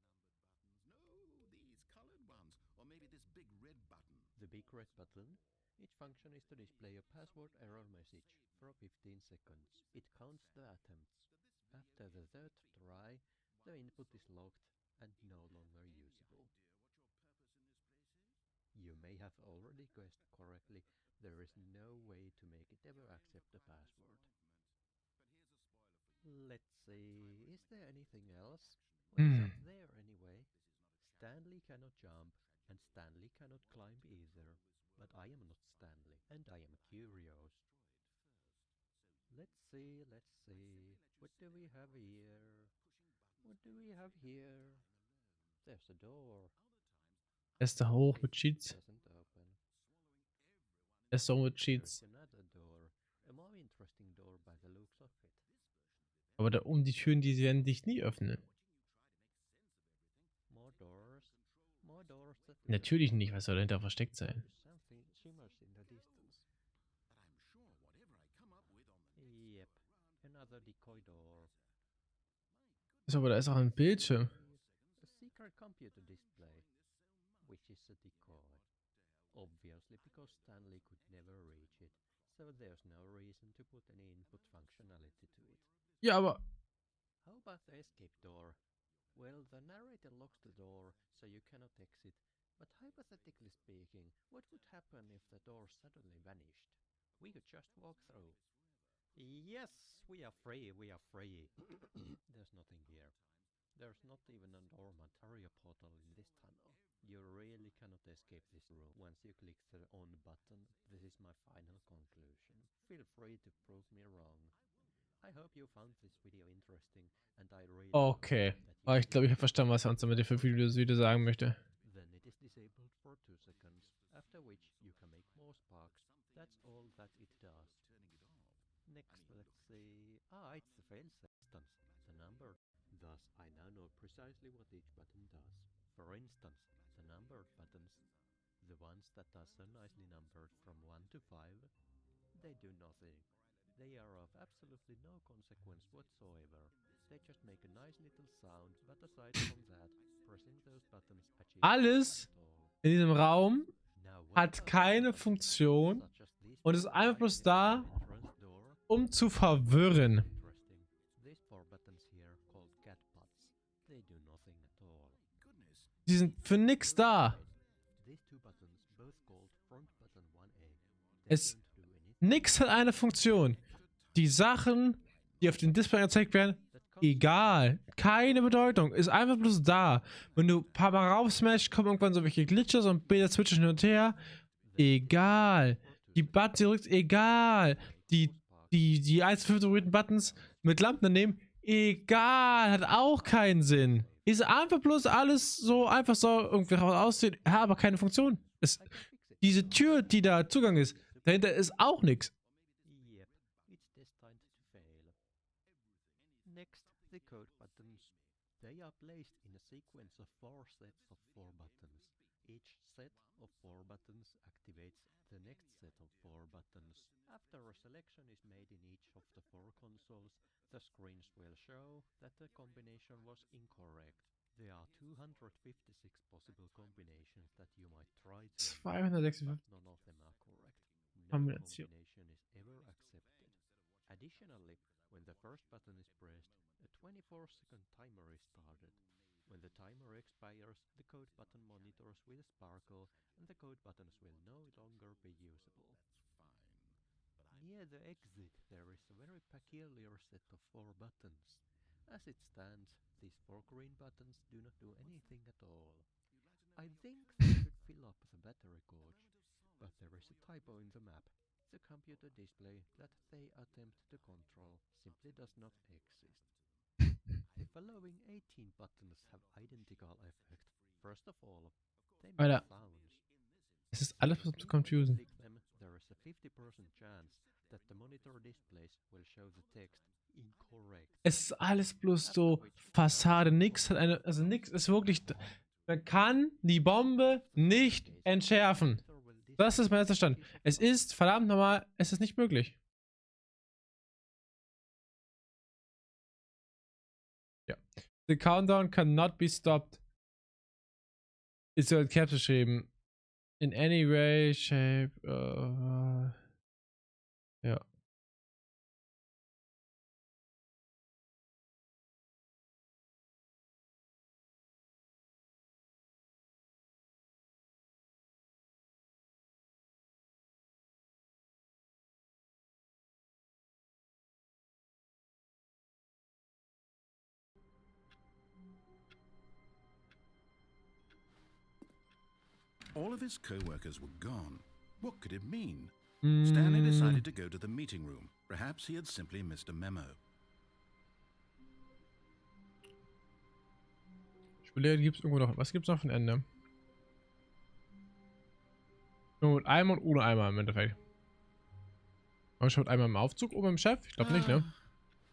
No, these colored ones. Or maybe this big red button. The big red button. Its function is to display a password error message for 15 seconds. It counts the attempts. After the 3rd try, the input is locked and no longer usable. You may have already guessed correctly, there is no way to make it ever accept the password. Let's see, is there anything else? What's up there anyway? Stanley cannot jump, and Stanley cannot climb either. But I am not Stanley, and I am curious. Let's see, what do we have here? What do we have here? There's a door. Erster hoch mit Cheats. Doesn't open. Erster hoch mit Cheats. There's another door. A more interesting door by the looks of it. Aber da oben die Türen, die werden dich nie öffnen. More doors. More doors that Natürlich nicht, was soll dahinter versteckt sein? something shimmers in the distance. But I'm sure whatever I come up with on the Yep, another decoy door. Ist aber da ist auch ein Bildschirm. A secret computer display, which is a decoy. Obviously, because Stanley could never reach it, so there's no reason to put any input functionality to it. Ja, aber How about the escape door? Well, the narrator locks the door, so you cannot exit. But hypothetically speaking, what would happen if the door suddenly vanished? We could just walk through. Yes, we are free, we are free. There's nothing here. There's not even a normal Ontario portal in this tunnel. You really cannot escape this room. Once you click the on button, this is my final conclusion. Feel free to prove me wrong. I hope you found this video interesting and I really okay. hope that you Aber ich glaube, ich habe verstanden, was er uns mit den 5 Videos wieder sagen möchte. Then it is disabled for 2 seconds, after which you can make more sparks. That's all that it does. Next, let's see. It's the failsafe instance, the number. Thus, I now know precisely what each button does. For instance, the numbered buttons, the ones that are so nicely numbered from 1 to 5, they do nothing. They are of absolutely no consequence whatsoever. They just make a nice little sound, but aside from that, pressing those buttons achieves Alles nothing at all. in diesem Raum Now, what hat about keine buttons Funktion such as these und ist four einfach bloß da, entrance door? um zu verwirren. Interesting. These 4 buttons here, called cat butts, they do nothing at all. goodness. Die sind für nix da. These 2 buttons, both called front button 1A, they Es don't do anything. nix hat eine Funktion. Die Sachen, die auf dem Display gezeigt werden, egal. Keine Bedeutung. Ist einfach bloß da. Wenn du ein paar Mal raufsmashst, kommen irgendwann so welche Glitches und Bilder switchen hin und her. Egal. Die Buttons, die rückt, egal. Die 1 favoriten Buttons mit Lampen daneben, egal. Hat auch keinen Sinn. Ist einfach bloß alles so, einfach so irgendwie aussehen, hat aber keine Funktion. Diese Tür, die da Zugang ist, dahinter ist auch nichts. Yep, it's destined to fail. Next, the code buttons. They are placed in a sequence of 4 sets of 4 buttons. Each set of 4 buttons activates the next set of 4 buttons. After a selection is made in each of the 4 consoles, the screens will show that the combination was incorrect. There are 256 possible combinations that you might try to avoid, 256 but none of them are correct. No Kombination. combination is ever accepted. Additionally, when the first button is pressed, a 24-second timer is started. When the timer expires, the code button monitors will sparkle and the code buttons will no longer be usable. Near the exit, there is a very peculiar set of 4 buttons. As it stands, these 4 green buttons do not do anything at all. I think they should fill up the battery gauge, but there is a typo in the map. The computer display that they attempt to control simply does not exist. The following 18 buttons have identical effect. First of all, they make Alter, sounds. es ist alles zu When confusing. you click them, there is a 50% chance that the monitor displays will show the text incorrect. Es ist alles bloß so Fassade, nix hat eine, also nix ist wirklich, man kann die Bombe nicht entschärfen. Das ist mein letzter Stand. Es ist, verdammt nochmal, es ist nicht möglich. Ja. The countdown cannot be stopped. Ist so in Caps geschrieben. In any way, shape, ja. All of his co-workers were gone. What could it mean? Stanley decided to go to the meeting room. Perhaps he had simply missed a memo. Ich überlege, gibt es irgendwo noch. Was gibt es noch für ein Ende? Nur mit einem und ohne Eimer im Endeffekt. Aber schaut einmal im Aufzug oben im Chef? Ich glaube nicht, ne?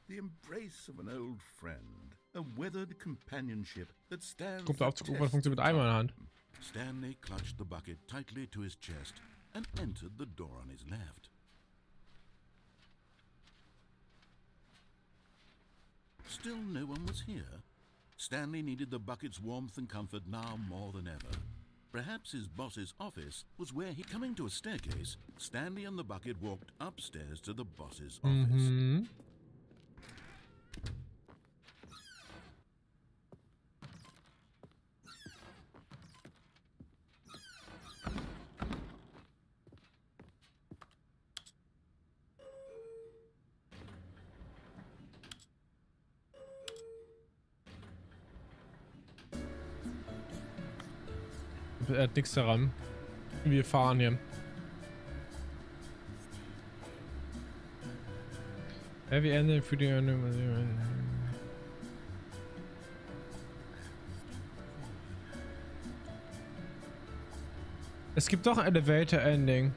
The embrace of an old friend. A weathered companionship that stands Kommt the der Aufzug test irgendwann funktioniert mit Eimer in der Hand. Stanley clutched the bucket tightly to his chest and entered the door on his left. Still no one was here. Stanley needed the bucket's warmth and comfort now more than ever. Perhaps his boss's office was where he... Coming to a staircase, Stanley and the bucket walked upstairs to the boss's office. Mhm. Er hat nichts daran. Wir fahren hier. Heavy Ende für die... Es gibt doch ein Elevator Ending.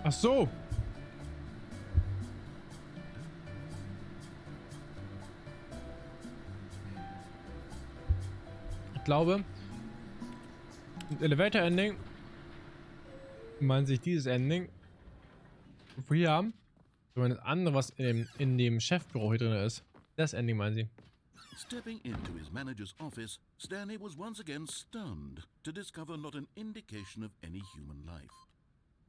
Ach so. glaube, mit Elevator Ending meint sich dieses Ending. Wo wir haben, wenn man das andere, was in dem Chefbüro hier drin ist, das Ending meinen sie. Stepping into his manager's office, Stanley was once again stunned to discover not an indication of any human life.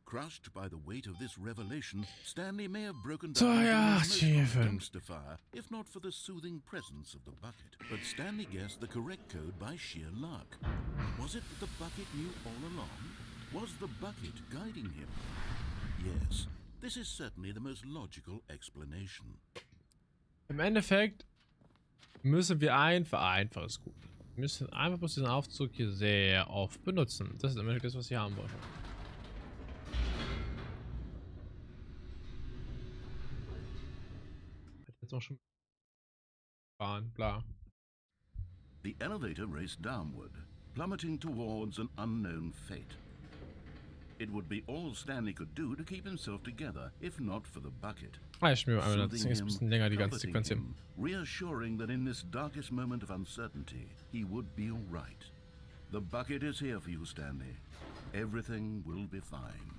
Crushed by the weight of this revelation, Stanley may have broken So, down ja, into an emotional Tiefen. dumpster fire, if not for the soothing presence of the bucket. But Stanley guessed the correct code by sheer luck. Was it that the bucket knew all along? Was the bucket guiding him? Yes, this is certainly the most logical explanation. Im Endeffekt müssen wir einfach ist gut. Wir müssen einfach bloß diesen Aufzug hier sehr oft benutzen. Das ist im Endeffekt das, was wir haben wollen. Jetzt noch schon fahren, bla. The elevator raced downward, plummeting towards an unknown fate. It would be all Stanley could do to keep himself together, if not for the bucket. Ah, ich spiele einmal, Soothing deswegen ist ein bisschen länger die ganze comforting Sequenz hier. him, reassuring that in this darkest moment of uncertainty, he would be all right. The bucket is here for you, Stanley. Everything will be fine.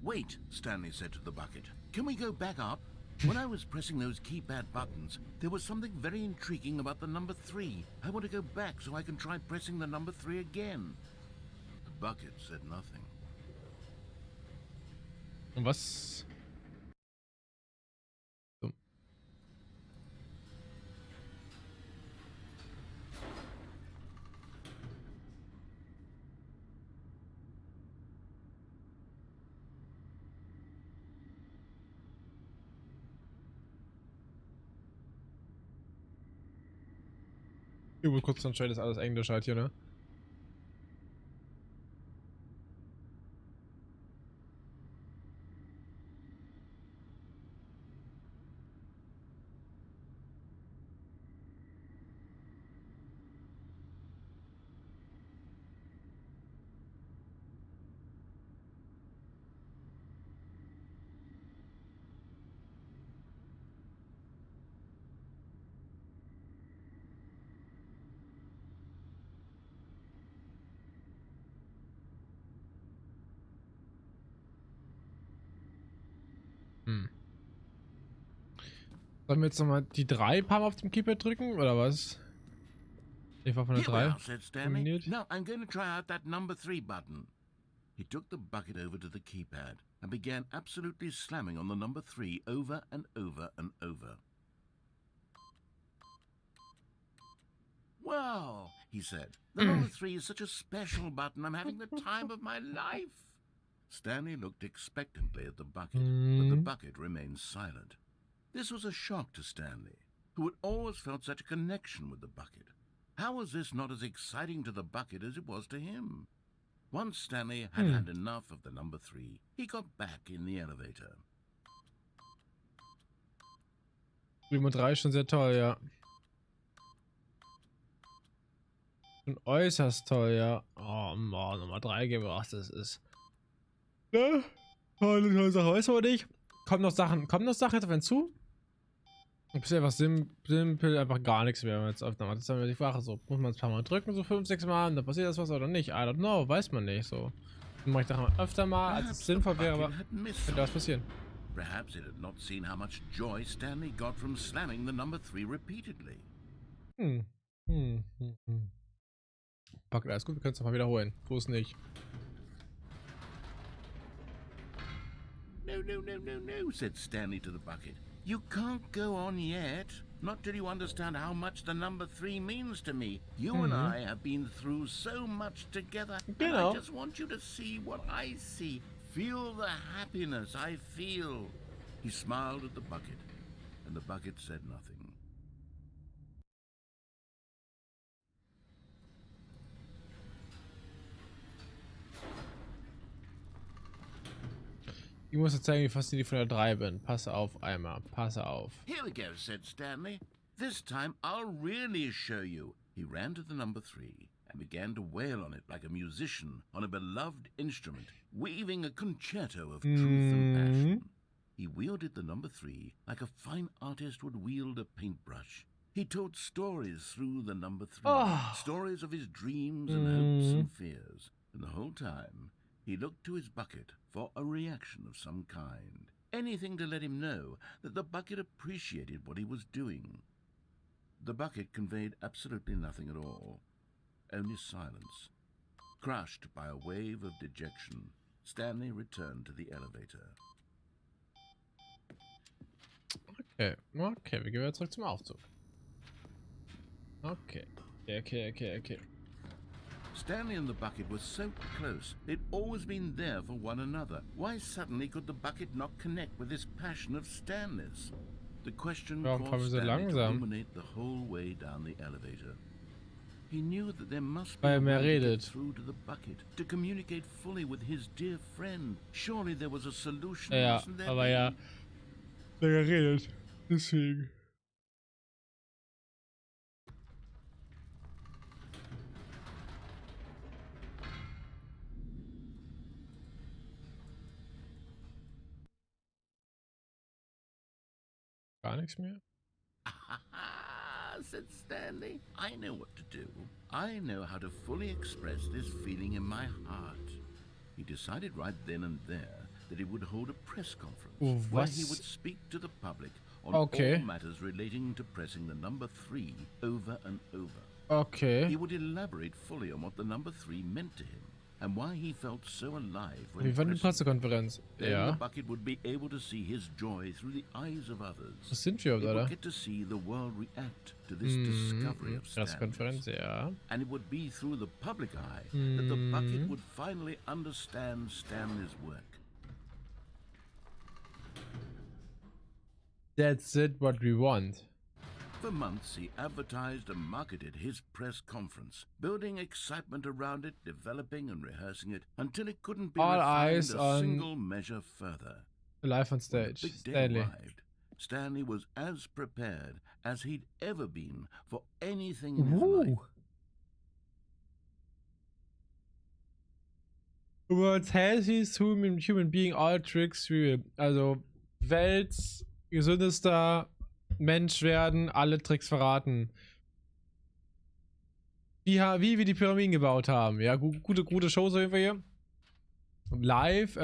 Wait, Stanley said to the bucket. Can we go back up? When I was pressing those keypad buttons, there was something very intriguing about the number 3. I want to go back so I can try pressing the number 3 again. The bucket said nothing. Und was? So. Ich will kurz anscheinend ist alles Englisch halt hier, ne? Sollen wir jetzt nochmal die 3 ein paar Mal auf dem Keypad drücken, oder was? Ich war von der Here we 3. are, said Stanley. Dominiert. Now I'm going to try out that number 3 button. He took the bucket over to the keypad and began absolutely slamming on the number 3 over and over and over. Well, he said, the number 3 is such a special button. I'm having the time of my life. Stanley looked expectantly at the bucket, but the bucket remained silent. This was a shock to Stanley, who had always felt such a connection with the bucket. How was this not as exciting to the bucket as it was to him? Once Stanley had had enough of the number 3, he got back in the elevator. Nummer 3 ist schon sehr toll, ja. Schon äußerst toll, ja. Oh Mann, Nummer 3 gebracht, das ist. Ne? Tolle Sache, weiß aber nicht. Kommen noch Sachen jetzt auf einen zu? Bisher einfach simpel, einfach gar nichts mehr jetzt auf das ist dann die Frage, so muss man es ein paar Mal drücken, so 5, 6 Mal, und dann passiert das was oder nicht. I don't know, weiß man nicht so. Dann mache ich das öfter mal, als es sinnvoll wäre, aber könnte was passieren. Perhaps it had not seen how much joy Stanley got from slamming the number 3 repeatedly. Packen, alles gut, wir können es nochmal wiederholen. Wo ist nicht? No, said Stanley to the bucket. You can't go on yet. Not till you understand how much the number 3 means to me. You and I have been through so much together. And I just want you to see what I see. Feel the happiness I feel. He smiled at the bucket, and the bucket said nothing. Ich muss jetzt zeigen, wie fasziniert ich von der 3 bin. Passe auf einmal. Passe auf. Here we go, said Stanley. This time I'll really show you. He ran to the number 3 and began to wail on it like a musician on a beloved instrument, weaving a concerto of truth and passion. he wielded the number 3 like a fine artist would wield a paintbrush. He told stories through the number 3, stories of his dreams and hopes and fears. And the whole time, he looked to his bucket for a reaction of some kind. Anything to let him know that the bucket appreciated what he was doing. The bucket conveyed absolutely nothing at all, only silence. Crushed by a wave of dejection, Stanley returned to the elevator. Okay, okay, wir gehen wieder zurück zum Aufzug. Okay, okay. Stanley and the bucket were so close. They'd always been there for one another. Why suddenly could the bucket not connect with this passion of Stanley's? The question caused Stanley to ruminate the whole way down the elevator. He knew that there must be a way to get through to the bucket, to communicate fully with his dear friend. Surely there was a solution, wasn't there? Aber ja, der geredet. Deswegen. Gar nichts mehr? Said Stanley. I know what to do. I know how to fully express this feeling in my heart. He decided right then and there that he would hold a press conference where he would speak to the public on all matters relating to pressing the number 3 over and over. Okay. He would elaborate fully on what the number 3 meant to him and why he felt so alive when Wie war die Pressekonferenz? The bucket would be able to see his joy through the eyes of others. Was sind wir, oder? He would get to see the world react to this discovery of Pressekonferenz, ja. And it would be through the public eye that the bucket would finally understand Stanley's work. That's it, what we want. For months, he advertised and marketed his press conference, building excitement around it, developing and rehearsing it, until it couldn't be refined a single measure further. Live on stage. When the big day arrived, Stanley was as prepared as he'd ever been for anything in his life. World's healthiest human being, all tricks real. Also, Welts gesündester Mensch werden, alle Tricks verraten. Wie wir die Pyramiden gebaut haben. Ja, gute Shows auf jeden Fall hier. Live,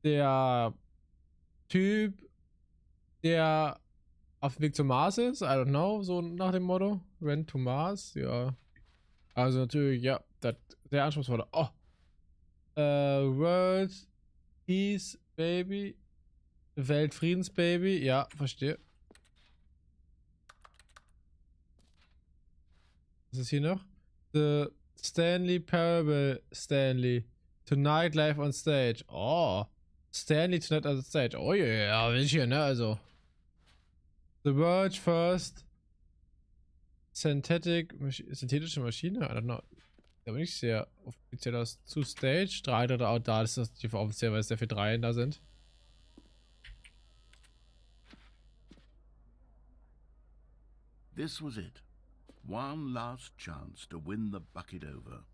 der Typ, der auf dem Weg zum Mars ist, I don't know, so nach dem Motto. Went to Mars, ja. Also natürlich, ja, das sehr anspruchsvoll. Oh. World Peace Baby. Weltfriedensbaby, ja, verstehe. Was ist hier noch? The Stanley Parable Stanley. Tonight live on stage. Oh. Stanley tonight on stage. Oh ja, will ich hier, ne? Also. The world's first synthetische Maschine? I don't know. Da bin ich sehr offiziell aus zu Stage. 3 oder auch da, das ist die offiziell, weil es sehr viele 3 da sind. This was it. One last chance to win the bucket over.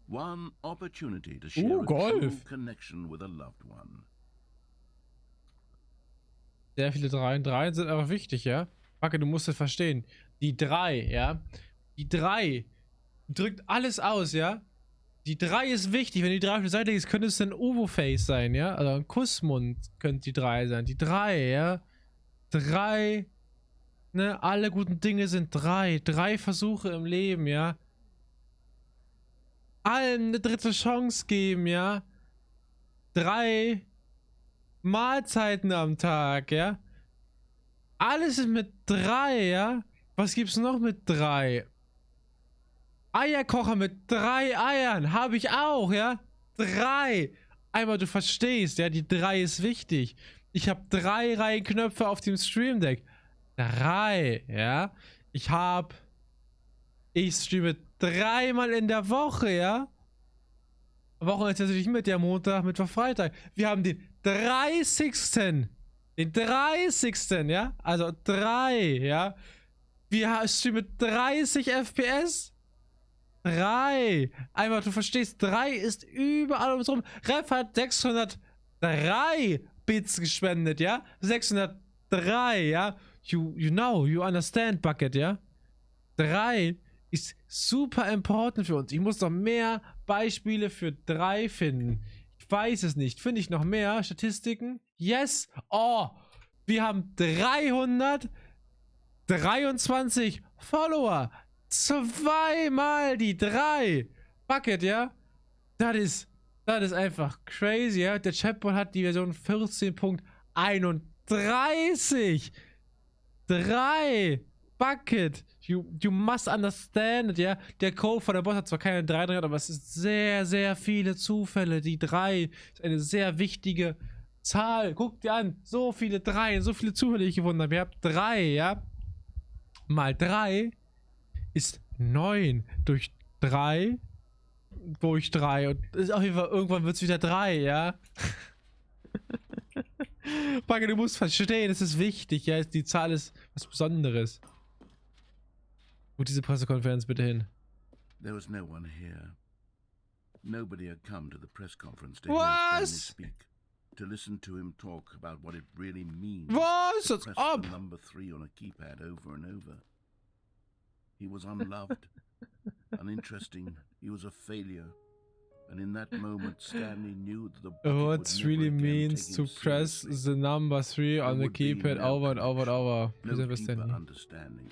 One opportunity to share a true connection with a loved one. Sehr viele 3. 3 sind einfach wichtig, ja? Backe, du musst es verstehen. Die 3, ja? Die 3 drückt alles aus, ja? Die 3 ist wichtig. Wenn die 3 auf der Seite ist, könnte es ein Ovo-Face sein, ja? Also ein Kussmund könnte die 3 sein. Die 3, ja? 3... Ne, alle guten Dinge sind 3. 3 Versuche im Leben, ja. Allen eine dritte Chance geben, ja. 3 Mahlzeiten am Tag, ja. Alles ist mit 3, ja. Was gibt's noch mit 3? Eierkocher mit 3 Eiern. Habe ich auch, ja. 3. Einmal, du verstehst, ja. Die 3 ist wichtig. Ich habe 3 Reihen Knöpfe auf dem Stream Deck. 3, ja. Ich streame 3-mal in der Woche, ja. Woche ist natürlich mit der Montag, Mittwoch, Freitag. Wir haben den 30. Den 30. ja. Also 3, ja. Wir streamen 30 FPS. 3. Einmal, du verstehst, 3 ist überall um uns rum. Ref hat 603 Bits gespendet, ja? 603, ja? You know, you understand, Bucket, ja? 3 ist super important für uns. Ich muss noch mehr Beispiele für 3 finden. Ich weiß es nicht. Finde ich noch mehr Statistiken? Yes! Oh! Wir haben 323 Follower. Zweimal die 3. Bucket, ja? Das ist einfach crazy, ja? Der Chatbot hat die Version 14.31. 3. Bucket. You must understand it, ja? Der Code von der Boss hat zwar keine 3 drin, aber es ist sehr, sehr viele Zufälle. Die 3 ist eine sehr wichtige Zahl. Guckt dir an. So viele 3, so viele Zufälle, die ich gefunden habe. Ihr habt 3, ja? Mal 3 ist 9 durch 3 durch 3. Und ist auf jeden Fall, irgendwann wird es wieder 3, ja? Bucket, du musst verstehen, es ist wichtig, ja? Die Zahl ist was Besonderes. Wo diese Pressekonferenz bitte hin? There was no one here. Nobody had come to the press conference to hear Stanley speak, to listen to him talk about what it really means. Was? To That's press up. the number 3 on a keypad over and over. He was unloved, uninteresting. He was a failure. And in that moment, Stanley knew that the bucket What would really never again means take to him press seriously. the number 3 on There the would be keypad no over and over and over. No Please deeper understand me. understanding.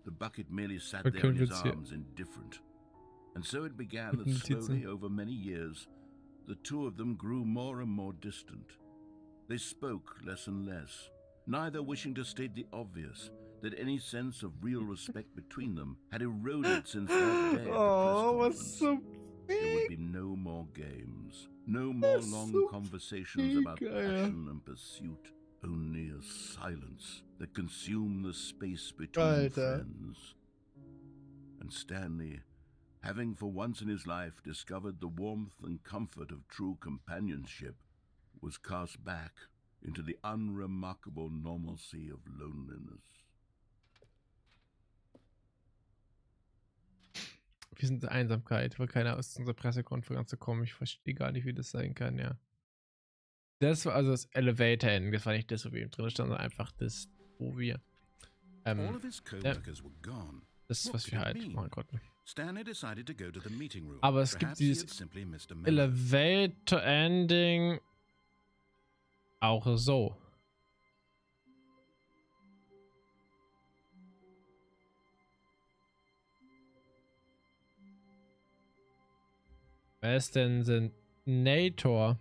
The bucket merely sat Wir there können in his jetzt hier- arms, indifferent. And so it began Mit that Notizen. slowly, over many years, the two of them grew more and more distant. They spoke less and less, neither wishing to state the obvious, that any sense of real respect between them had eroded since that day at the Oh, press was conference. so There would big. be no more games, no more long so conversations big, about yeah. passion and pursuit, only a silence that consumed the space between Alter. friends. And Stanley, having for once in his life discovered the warmth and comfort of true companionship, was cast back into the unremarkable normalcy of loneliness. Wir sind Einsamkeit, weil keiner aus unserer Pressekonferenz kommt. Ich verstehe gar nicht, wie das sein kann, ja. Das war also das Elevator Ende. Das war nicht das, wo wir drin standen, sondern einfach das, wo wir All of his co-workers were gone. das, What was could wir it halt mean? machen konnten. Stanley decided to go to the meeting room. Aber es gibt Perhaps he dieses had simply missed a memo. Elevator Ending auch so. Wer ist denn Nator?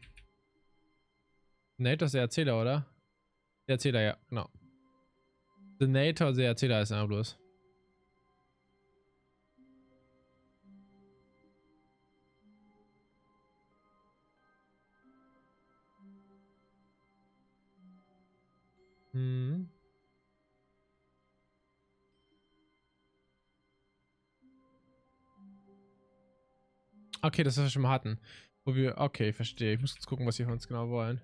Nator ist der Erzähler, oder? Der Erzähler, ja, genau. The Nator, der Erzähler ist ja bloß. Hm. Okay, das, was wir schon mal hatten. Wo wir. Okay, verstehe. Ich muss jetzt gucken, was sie von uns genau wollen.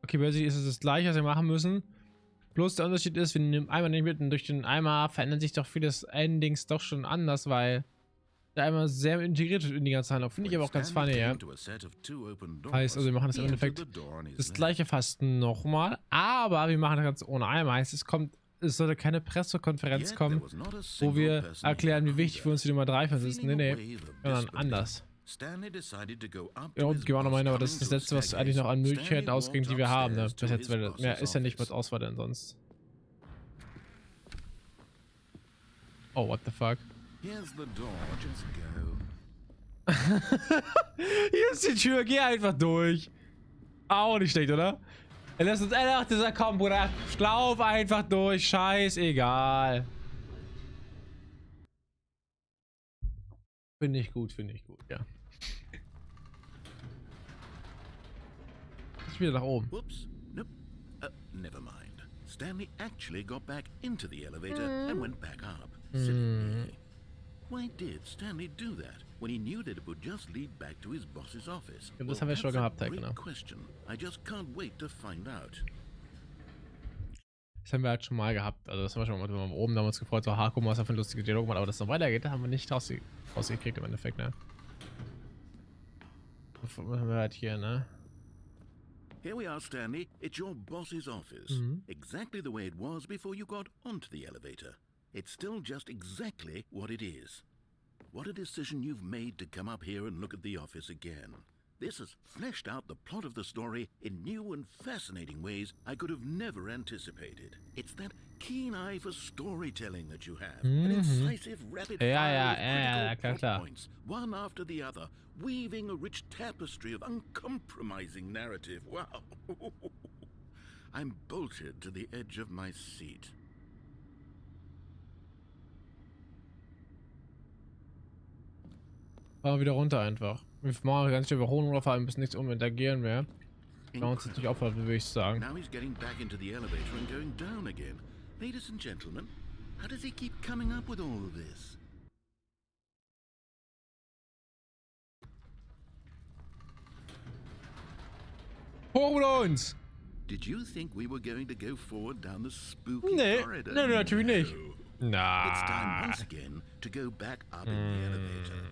Okay, basically ist es das gleiche, was wir machen müssen. Bloß der Unterschied ist, wir nehmen Eimer nicht mit und durch den Eimer verändern sich doch vieles Endings doch schon anders, weil der Eimer sehr integriert wird in die ganze Handlung. Finde ich aber auch ganz funny, ja. Heißt also, wir machen das im Endeffekt das gleiche fast nochmal, aber wir machen das Ganze ohne Eimer. Heißt, es sollte keine Pressekonferenz kommen, wo wir erklären, wie wichtig für uns die Nummer 3 ist. Nee, sondern anders. Ja, und gehen wir noch mal hin, aber das ist das letzte, was eigentlich noch an Möglichkeiten ausging, die wir haben. Ne? Bis jetzt, weil mehr ist ja nicht mit Auswahl denn sonst. Oh, what the fuck? Hier ist die Tür, geh einfach durch. Auch nicht schlecht, oder? Er lässt uns, dieser komm, Bruder, lauf einfach durch, scheißegal. Finde ich gut, ja. Ich wieder nach oben. Whoops. Nope. Never mind. Stanley actually got back into the elevator and went back up. Silly me. Why did Stanley do that when he knew that it would just lead back to his boss's office? Ja, das haben wir schon that's gehabt, a great genau. question. I just can't wait to find out. Das haben wir halt schon mal gehabt. Also das haben wir schon mal oben damals gefreut, so guck mal, was er für ein lustiger Dialog macht, aber dass es noch weitergeht, haben wir nicht rausgekriegt im Endeffekt, ne? halt hier, ne? Here we are, Stanley. It's your boss's office. Exactly the way it was before you got onto the elevator. It's still just exactly what it is. What a decision you've made to come up here and look at the office again. This has fleshed out the plot of the story in new and fascinating ways I could have never anticipated. It's that keen eye for storytelling that you have. An incisive, rapid fire of critical plot points, one after the other, weaving a rich tapestry of uncompromising narrative. Wow. I'm bolted to the edge of my seat. Fahren wir wieder runter einfach. Wir machen ganz schön Überholung oder vor allem bis nichts interagieren mehr. Wir uns jetzt nicht aufhalten, würde ich sagen. Now he's getting back into the elevator and going down again. Ladies and gentlemen, how does he keep coming up with all of this? Hoch mit uns! Did you think we were going to go forward down the spooky corridor? Nee, natürlich nicht. It's time once again to go back up in the elevator.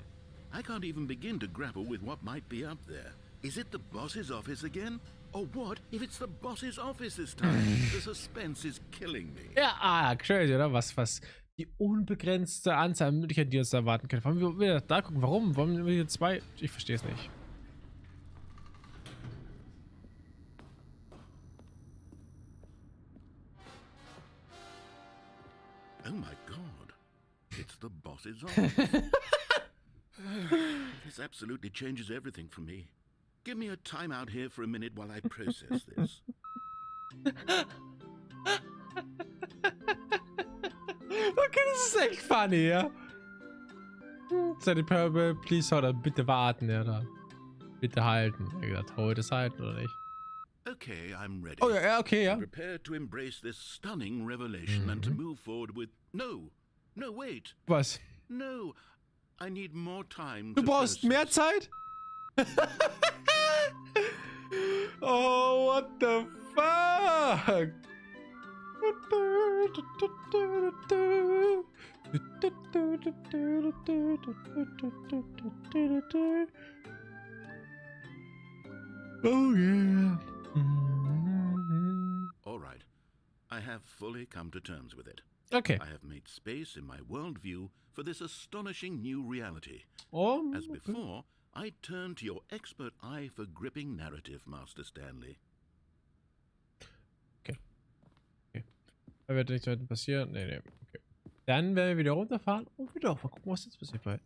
I can't even begin to grapple with what might be up there. Is it the boss's office again? Or what if it's the boss's office this time? The suspense is killing me. Ja, crazy, oder? Was die unbegrenzte Anzahl an Möglichkeiten, die uns da erwarten können. Wollen wir da gucken? Warum? Warum wir hier zwei? Ich verstehe es nicht. Oh my god. It's the boss's office. This absolutely changes everything for me. Give me a time out here for a minute while I process this. Okay, das ist echt funny, ja. Seine Purple, please hold on, bitte warten, ja da. Bitte halten. Er hat gesagt, heute es halten oder nicht? Okay, I'm ready. Oh ja, okay, ja. Prepared to embrace this stunning revelation and to move forward with... No, wait. Was? No, I need more time. Du brauchst mehr Zeit? Oh, what the fuck? Oh yeah. All right, I have fully come to terms with it. Okay. I have made space in my worldview for this astonishing new reality. Oh, As before, I turn to your expert eye for gripping narrative, Master Stanley. Okay. Da wird nichts weiter passieren. Nee. Okay. Dann werden wir wieder runterfahren und wieder mal gucken, was jetzt passiert, weil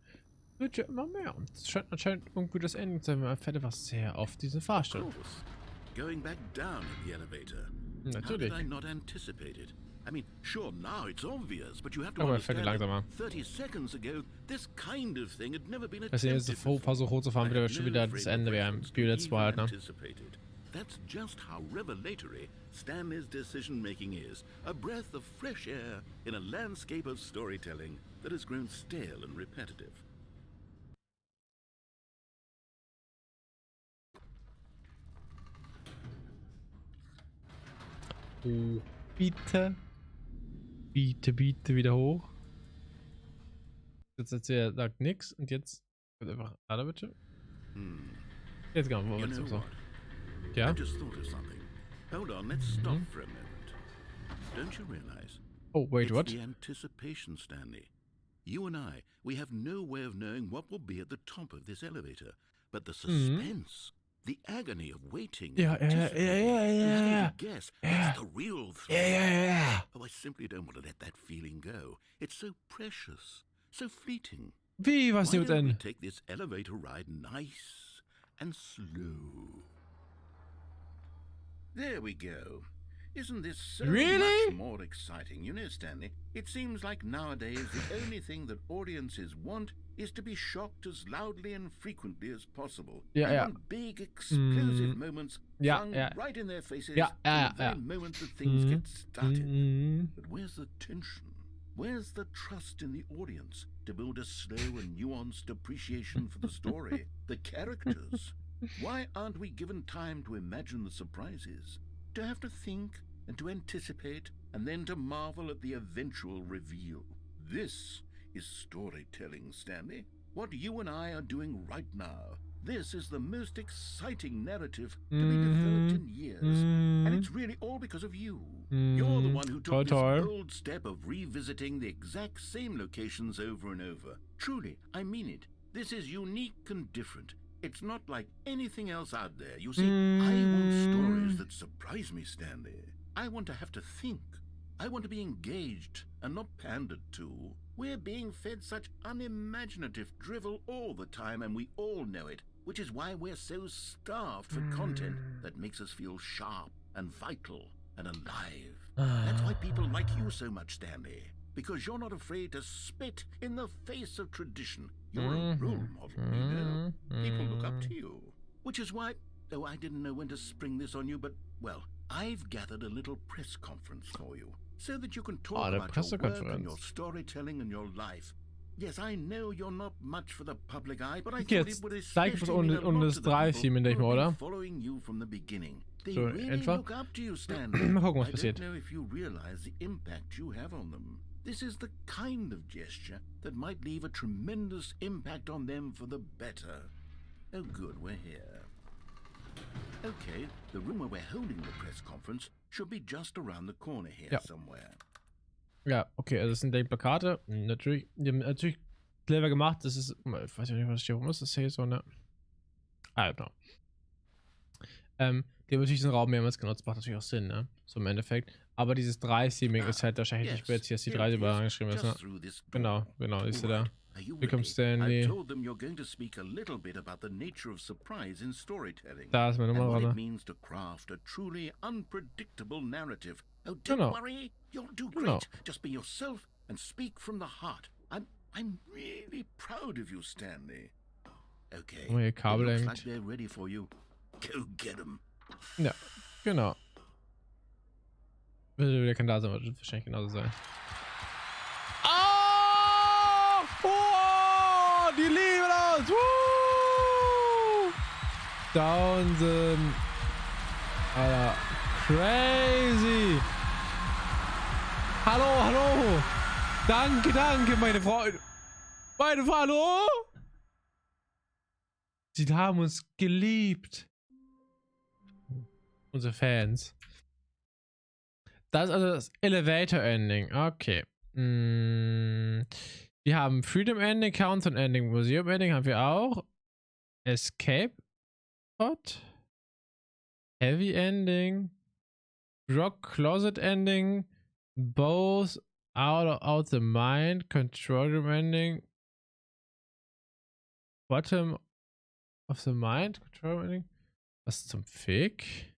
wird ja immer mehr. Und es scheint anscheinend irgendwie das Ende zu sein, weil man fährt einfach sehr auf diesen Fahrstuhl. Going back down in the elevator. Natürlich. How did I not anticipate it? I mean, sure, now it's obvious, but you have to Aber er fährt understand langsamer. that 30 seconds ago, this kind of thing had never been Dass er jetzt attempted Versuch hochzufahren, I wird had schon no wieder das frame Ende of werden. reference Wie to letztes Mal halt, even ne? anticipated. That's just how revelatory Stanley's decision-making is. A breath of fresh air in a landscape of storytelling that has grown stale and repetitive. Oh, bitte. Bitte wieder hoch. Jetzt sagt nix und jetzt wird einfach. Warte bitte. Jetzt gehen wir You mal know so. what? Ja? I just thought of something. Hold on, let's stop for a moment. Don't you realize? Oh, wait, It's what? the anticipation, Stanley. You and I, we have no way of knowing what will be at the top of this elevator. But the suspense, the agony of waiting, Yeah, and yeah. having to guess, that's the real thrill. Yeah. Oh, I simply don't want to let that feeling go. It's so precious, so fleeting. Wie, was Why nicht don't we denn? take this elevator ride nice and slow? There we go. Isn't this so Really? much more exciting? You know, Stanley, it seems like nowadays the only thing that audiences want is to be shocked as loudly and frequently as possible. Yeah, They yeah. want big, explosive moments Yeah, flung yeah. right in their faces Yeah, yeah, from the very yeah. moment that things get started. But where's the tension? Where's the trust in the audience to build a slow and nuanced appreciation for the story, the characters? Why aren't we given time to imagine the surprises, to have to think and to anticipate, and then to marvel at the eventual reveal? This is storytelling, Stanley. What you and I are doing right now. This is the most exciting narrative to be developed in years. And it's really all because of you. You're the one who took this bold step of revisiting the exact same locations over and over. Truly, I mean it. This is unique and different. It's not like anything else out there. You see, I want stories that surprise me, Stanley. I want to have to think. I want to be engaged and not pandered to. We're being fed such unimaginative drivel all the time, and we all know it, which is why we're so starved for content that makes us feel sharp and vital and alive. That's why people like you so much, Stanley, because you're not afraid to spit in the face of tradition. You're a role model, you know. People look up to you. Which is why, though I didn't know when to spring this on you, but, well, I've gathered a little press conference for you, so that you can talk about your work and your storytelling and your life. Yes, I know you're not much for the public eye, but I thought it would especially mean a lot to the people who've been following you from the beginning. They really look up to you, Stanley. I don't know if you realize the impact you have on them. This is the kind of gesture that might leave a tremendous impact on them for the better. Oh good, we're here. Okay, the room where we're holding the press conference should be just around the corner here somewhere. Ja, okay, also das sind die Plakate. Natürlich, die haben natürlich clever gemacht. Das ist, ich weiß nicht, was hier rum ist. Das hier so eine. Ah, genau. Die haben natürlich den Raum mehrmals genutzt, macht natürlich auch Sinn, ne? So im Endeffekt. Aber dieses 3-Theming ist halt wahrscheinlich nicht jetzt hier, dass die 3 überall angeschrieben ist, ne? Genau, siehst du da. Hier kommt Stanley. Da ist meine Nummer dran. Oh, don't worry. You'll do great. Just be yourself and speak from the heart. I'm really proud of you, Stanley. Okay. Oh, hier Kabel it looks like they're ready for you. Go get them. Ja, genau. Der kann da sein, wird wahrscheinlich genauso sein. Oh! Oh! Die lieben uns! Woo! Townsend. Alter. Crazy! Hallo, hallo! Danke, danke, meine Freunde! Meine Freunde, hallo! Sie haben uns geliebt. Unsere Fans. Das ist also das Elevator Ending. Okay. Wir haben Freedom Ending, Countdown Ending, Museum Ending haben wir auch. Escape Pod. Heavy Ending. Rock Closet Ending. Both out the mind. Control Room Ending. Bottom of the mind. Control Room Ending. Was zum Fick?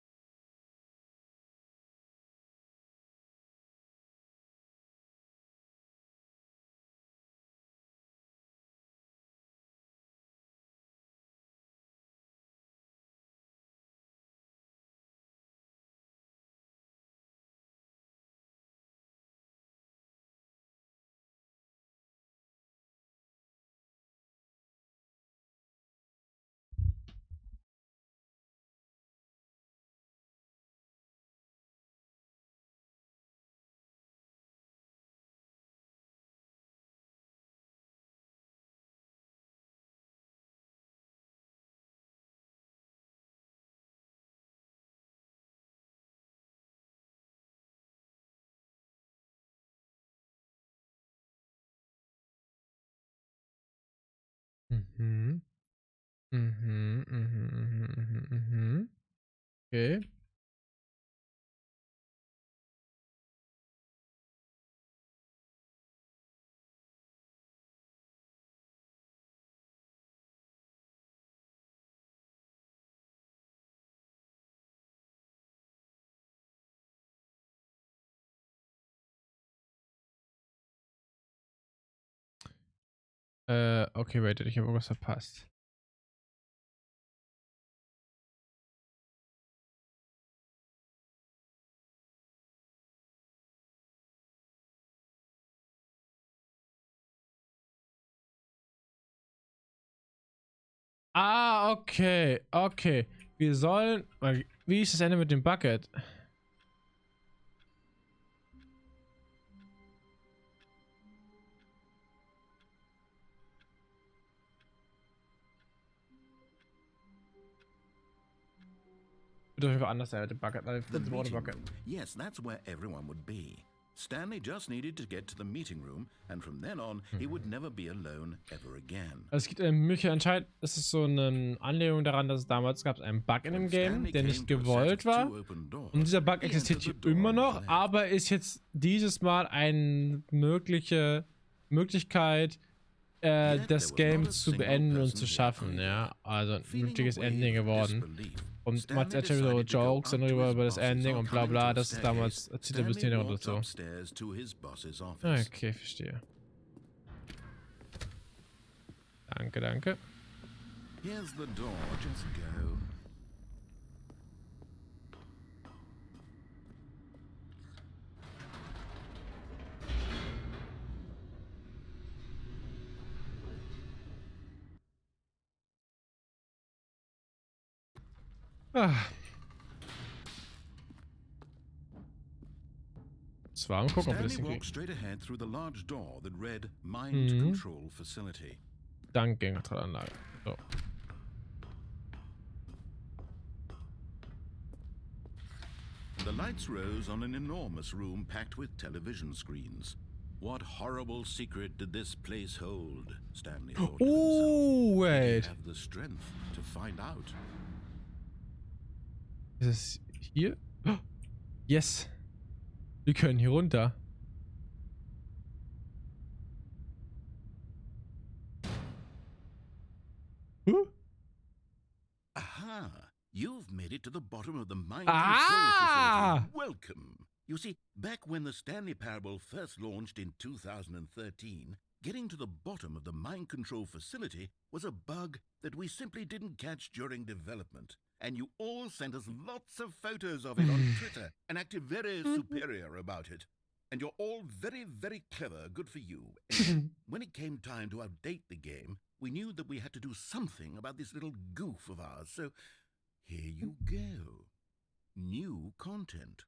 Mhm. Mhm, mhm, mhm, mhm, mhm. Okay. Okay, wait, ich habe irgendwas verpasst. Ah, okay, okay. Wir sollen. Wie ist das Ende mit dem Bucket? auf jeden Fall anders sein mit dem Bucket. The Ohne meeting Bucket. room. Yes, that's where everyone would be. Stanley just needed to get to the meeting room, and from then on, he would never be alone ever again. Es gibt eine Möglichkeit, anscheinend ist es so eine Anlehnung daran, dass es damals gab einen Bug in dem Game, der nicht gewollt war. Und dieser Bug existiert hier immer noch, aber ist jetzt dieses Mal eine Möglichkeit, das Game zu beenden und zu schaffen, ja. Also ein richtiges Ending geworden. Und man hat schon so Jokes darüber über das Ending und bla bla, das ist damals, zieht ein bisschen runter so. Okay, verstehe. Danke, danke. Here's the door, just go. Ah. Zwar mal gucken, ob wir das Stanley hinkriegen. walked straight ahead through the large door that read Mind Control Facility. Dank Kontrollanlage. So. The lights rose on an enormous room packed with television screens. What horrible secret did this place hold? Stanley thought to himself. Oh, Did wait. he have the strength to find out? Ist es hier? Oh, yes. Wir können hier runter. Huh? Aha! You've made it to the bottom of the Mind Ah! Control Facility. Welcome. You see, back when the Stanley Parable first launched in 2013, getting to the bottom of the Mind Control Facility was a bug that we simply didn't catch during development. And you all sent us lots of photos of it on Twitter and acted very superior about it. And you're all very, very clever, good for you. And when it came time to update the game, we knew that we had to do something about this little goof of ours. So here you go. New content.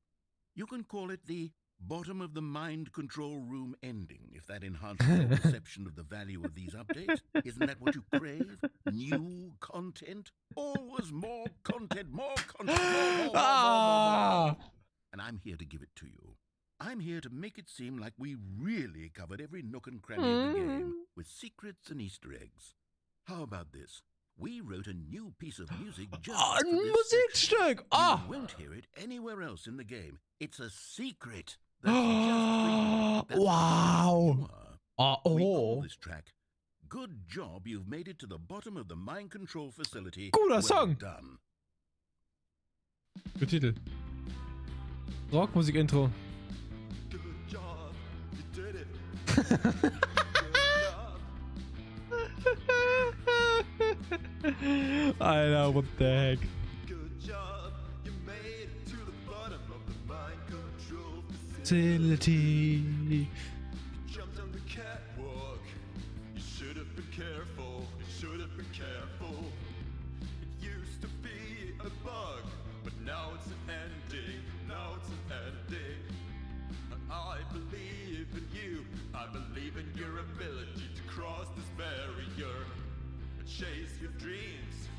You can call it the bottom of the mind control room ending, if that enhances your perception of the value of these updates. Isn't that what you crave? New content? Always more content, more content, more. And I'm here to give it to you. I'm here to make it seem like we really covered every nook and cranny of the game with secrets and Easter eggs. How about this? We wrote a new piece of music just for Ein this section. Musikstück! Ah! You won't hear it anywhere else in the game. It's a secret. That's just for you. That's Wow! who you are. We call Oh! this track Good Job You've Made It to the Bottom of the Mind Control Facility. Guter Well Song. done. Der Titel. Rockmusik-Intro. Good job. You did it. Good job. Alter, what the heck? Good job. You made it to the bottom of the mind control Facility. You jumped on the catwalk. You should have been careful. You should have been careful. It used to be a bug, but now it's an ending. Now it's an ending. I believe in you. I believe in your ability to cross this barrier. Chase your dreams.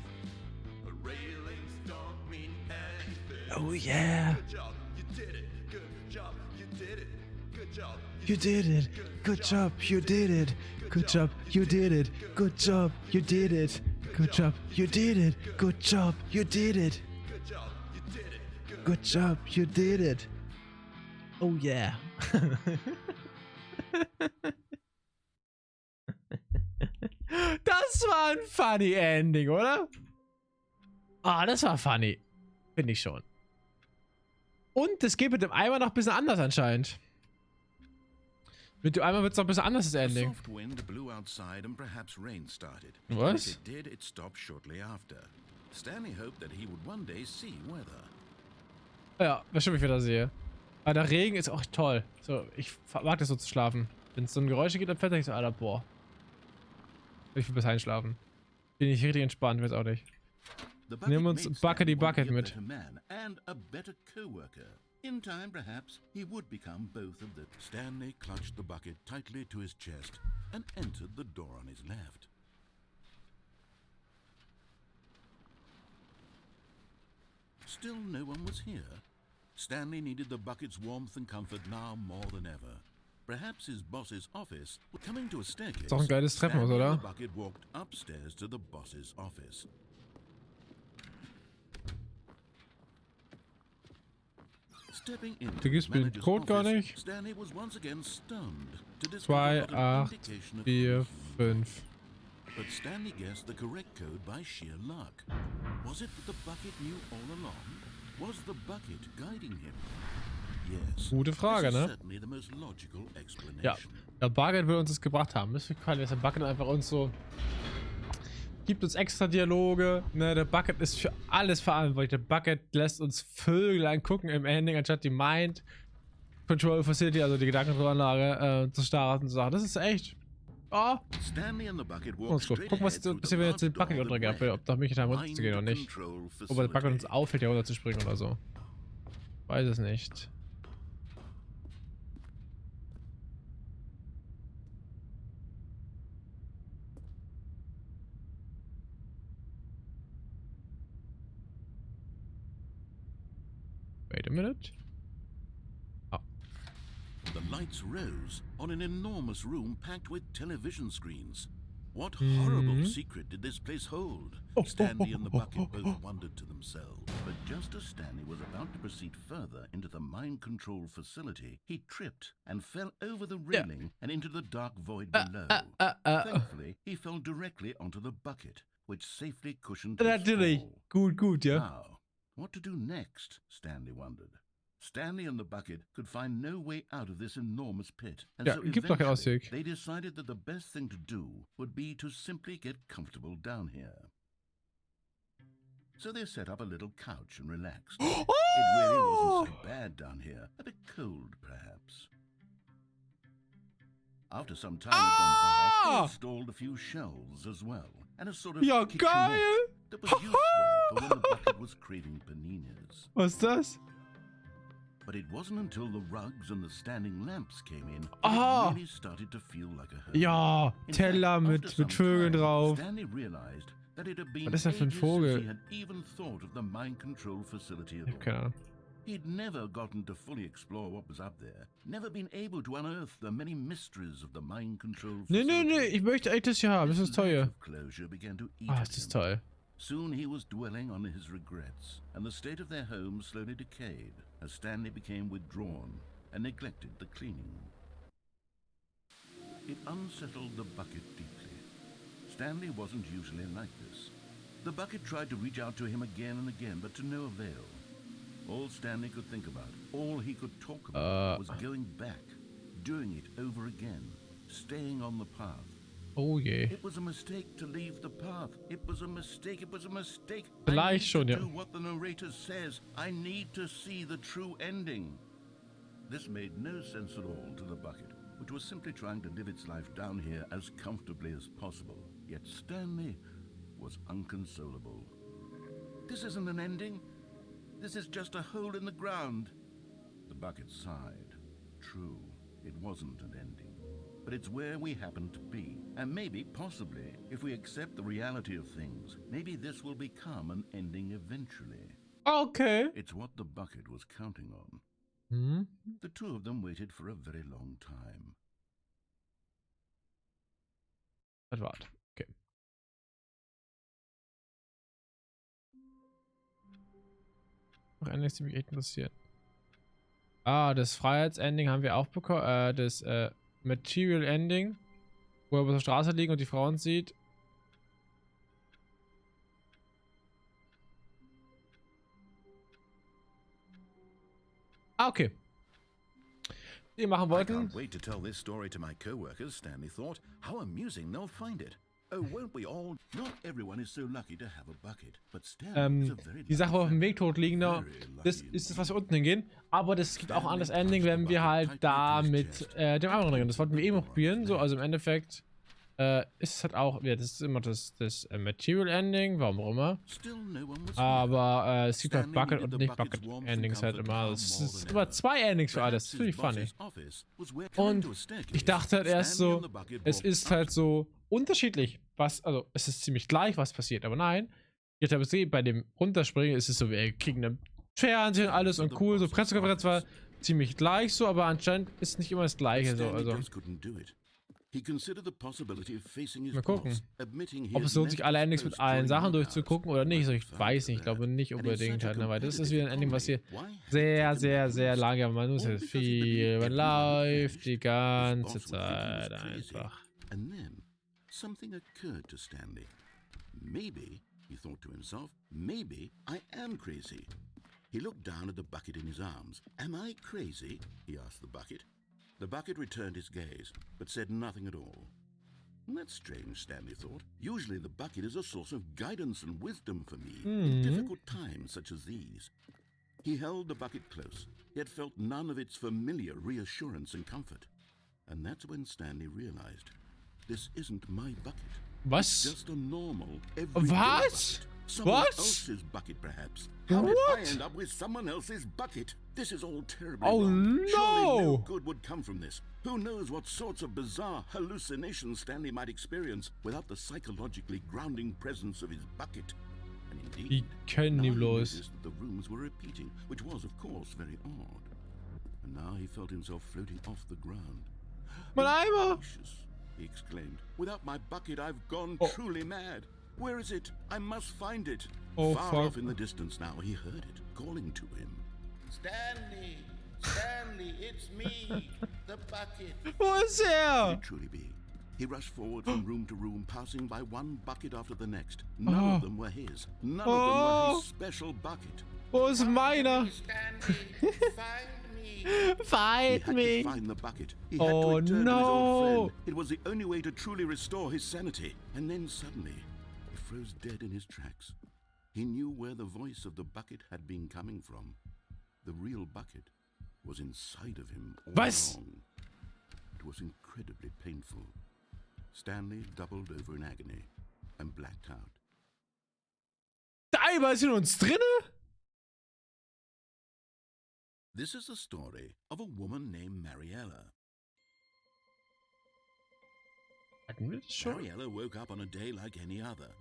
Railings don't mean anything. Oh yeah. Good job, you did it. Good job, you did it. Good job, You did it. Good job, you did it. Good job, you did it. Good job, you did it. Good job, you did it. Good job, you did it. good job, you did it. Good job, you did it. Oh yeah. Das war ein funny Ending, oder? Ah, das war funny. Finde ich schon. Und es geht mit dem Eimer noch ein bisschen anders anscheinend. Mit dem Eimer wird es noch ein bisschen anders, das A Ending. soft wind blew outside and perhaps rain started. Was? If it did, it stopped shortly after. Stanley hoped that he would one day see weather. Ja, bestimmt, ich wieder sehe. Aber der Regen ist auch toll. So, ich mag das so zu schlafen. Wenn es so ein Geräusche gibt, dann fällt ich so, Alter, boah. Ich will bis einschlafen. Bin ich richtig entspannt, weiß auch nicht. The Nehmen wir bucket uns made Buckety Stanley want to Bucket be a mit. better man and a better co-worker. In time, perhaps, he would become both of them. Stanley clutched the bucket tightly to his chest and entered the door on his left. Still no one was here. Stanley needed the bucket's warmth and comfort now more than ever. Perhaps his boss's office was coming to a staircase. Ist doch ein geiles Treppenhaus, Stanley oder? and the bucket walked upstairs to the boss's office. Stepping into Du gibst mir den Code gar nicht. Stanley was once again stunned to 2, discover what an 8, indication of 4, grief. 5. But Stanley guessed the correct code by sheer luck. Was it that the bucket knew all along? Was the bucket guiding him? Yes. Gute Frage, This is ne? certainly the most logical Ja, explanation. der Bucket will uns das gebracht haben. Das ist gefallen, dass der Bucket einfach uns so gibt uns extra Dialoge. Ne, der Bucket ist für alles verantwortlich. Der Bucket lässt uns Vögel angucken im Ending, anstatt die Mind Control Facility, also die Gedankenkontrollanlage, zu starten und zu sagen. Das ist echt. Oh. Stanley and the bucket Uns walked gut. straight Gucken, ahead through bis the wir jetzt den large Bucket door drücken, that ob da Möglichkeit haben, read runterzugehen oder Mind nicht. Control Ob der Bucket uns Facility. auffällt, hier runterzuspringen oder so. Weiß es nicht. Wait a minute. The lights rose on an enormous room packed with television screens. What horrible secret did this place hold? Stanley and the bucket both wondered to themselves. But just as Stanley was about to proceed further into the mind control facility, he tripped and fell over the railing and into the dark void below. Thankfully, he fell directly onto the bucket, which safely cushioned his Natürlich. fall. Gut, ja. Now, what to do next? Stanley wondered. Stanley and the bucket could find no way out of this enormous pit, and Ja, so gibt doch keinen eventually Ausweg. they decided that the best thing to do would be to simply get comfortable down here. So they set up a little couch and relaxed. It really wasn't so bad down here, a bit cold perhaps. After some time had gone by, they installed a few shelves as well, and a sort of Ja, kitchenette geil! that was useful for when the bucket was craving paninas. Was ist das? But it wasn't until the rugs and the standing lamps came in that Aha. it really started to feel like a home. Ja, In Teller fact, mit after some Vögeln time, drauf. Stanley realized that it had been Was ist das für ein ages Vogel? since he had even thought of the mind control facility Ich at hab keine all. Ahnung. He'd never gotten to fully explore what was up there, never been able to unearth the many mysteries of the mind control Nee, facility. nee, nee, ich möchte echt das hier haben. Das ist This teuer. lack of closure began to eat Ah, at das ist him. toll. Soon he was dwelling on his regrets, and the state of their home slowly decayed as Stanley became withdrawn and neglected the cleaning. It unsettled the bucket deeply. Stanley wasn't usually like this. The bucket tried to reach out to him again and again, but to no avail. All Stanley could think about, all he could talk about, was going back, doing it over again, staying on the path. Oh je. It was a mistake to leave the path. It was a mistake. It was a mistake. Vielleicht I need schon, to ja. do what the narrator says. I need to see the true ending. This made no sense at all to the bucket, which was simply trying to live its life down here as comfortably as possible. Yet Stanley was inconsolable. This isn't an ending. This is just a hole in the ground. The bucket sighed. True, it wasn't an ending. But it's where we happen to be. And maybe, possibly, if we accept the reality of things, maybe this will become an ending eventually. Okay. It's what the bucket was counting on. Hm? The two of them waited for a very long time. Das war's. Okay. Noch einiges, die mich echt interessiert. Ah, das Freiheitsending haben wir auch bekommen. Das Material Ending, wo er auf der Straße liegt und die Frauen sieht. Ah, okay. Die machen I wollten. can't wait to tell this story to my co-workers, Stanley thought. How amusing they'll find it. Oh, won't we all? Not everyone is so lucky to have a bucket, but Stanley is a very Die Sache, wo auf dem Weg tot liegen, da, very das lucky ist das, was wir unten hingehen. Aber das gibt auch ein anderes Ending, wenn wir halt da mit dem anderen gehen. Das wollten wir eben probieren. So, also im Endeffekt ist es halt auch, ja, das ist immer das Material Ending, warum auch immer. Still no one was here. Aber es gibt halt Bucket und nicht Bucket Endings halt immer. Es ist immer zwei Endings für alles. Das finde ich funny. Und ich dachte halt erst so, es ist halt so unterschiedlich, was, also es ist ziemlich gleich, was passiert, aber nein, Ich habe gesehen, bei dem Runterspringen ist es so, wir kriegen ein Fernsehen und alles und cool. So Pressekonferenz war ziemlich gleich so, aber anscheinend ist nicht immer das Gleiche so. Also mal gucken, ob es lohnt sich alle Endings mit allen Sachen durchzugucken oder nicht. So, ich weiß nicht, ich glaube nicht unbedingt halt, weil das ist wieder ein Ending, was hier sehr, sehr, sehr lange, man muss jetzt viel, man läuft die ganze Zeit einfach. Maybe, he thought to himself, maybe I am crazy. He looked down at the bucket in his arms. Am I crazy? He asked the bucket. The bucket returned his gaze, but said nothing at all. That's strange, Stanley thought. Usually the bucket is a source of guidance and wisdom for me in difficult times such as these. He held the bucket close, yet felt none of its familiar reassurance and comfort. And that's when Stanley realized, this isn't my bucket. Was? Just a normal, everyday Was? bucket. Someone else's bucket, perhaps. How did I end up with someone else's bucket? This is all terribly wrong. Surely no good would come from this. Who knows what sorts of bizarre hallucinations Stanley might experience without the psychologically grounding presence of his bucket. And indeed, now he noticed that the rooms were repeating, which was, of course, very odd. And now he felt himself floating off the ground. Mein Eimer! He exclaimed. Without my bucket, I've gone truly mad. Where is it? I must find it. Oh, far off in the distance now, he heard it calling to him. Stanley! Stanley, it's me! The bucket! Wo ist er? Could it truly be? He rushed forward from room to room, passing by one bucket after the next. None of them were his. None of them were his special bucket. Wo ist meiner? Stanley, find me! Find me! He had to find the bucket. He had to return to his old friend. It was the only way to truly restore his sanity. And then suddenly, he froze dead in his tracks. He knew where the voice of the bucket had been coming from. The real bucket was inside of him all along. It was incredibly painful. Stanley doubled over in agony and blacked out. Der Eimer ist in uns drinne? This is the story of a woman named Mariella. Hatten wir das schon? Mariella woke up on a day like any other.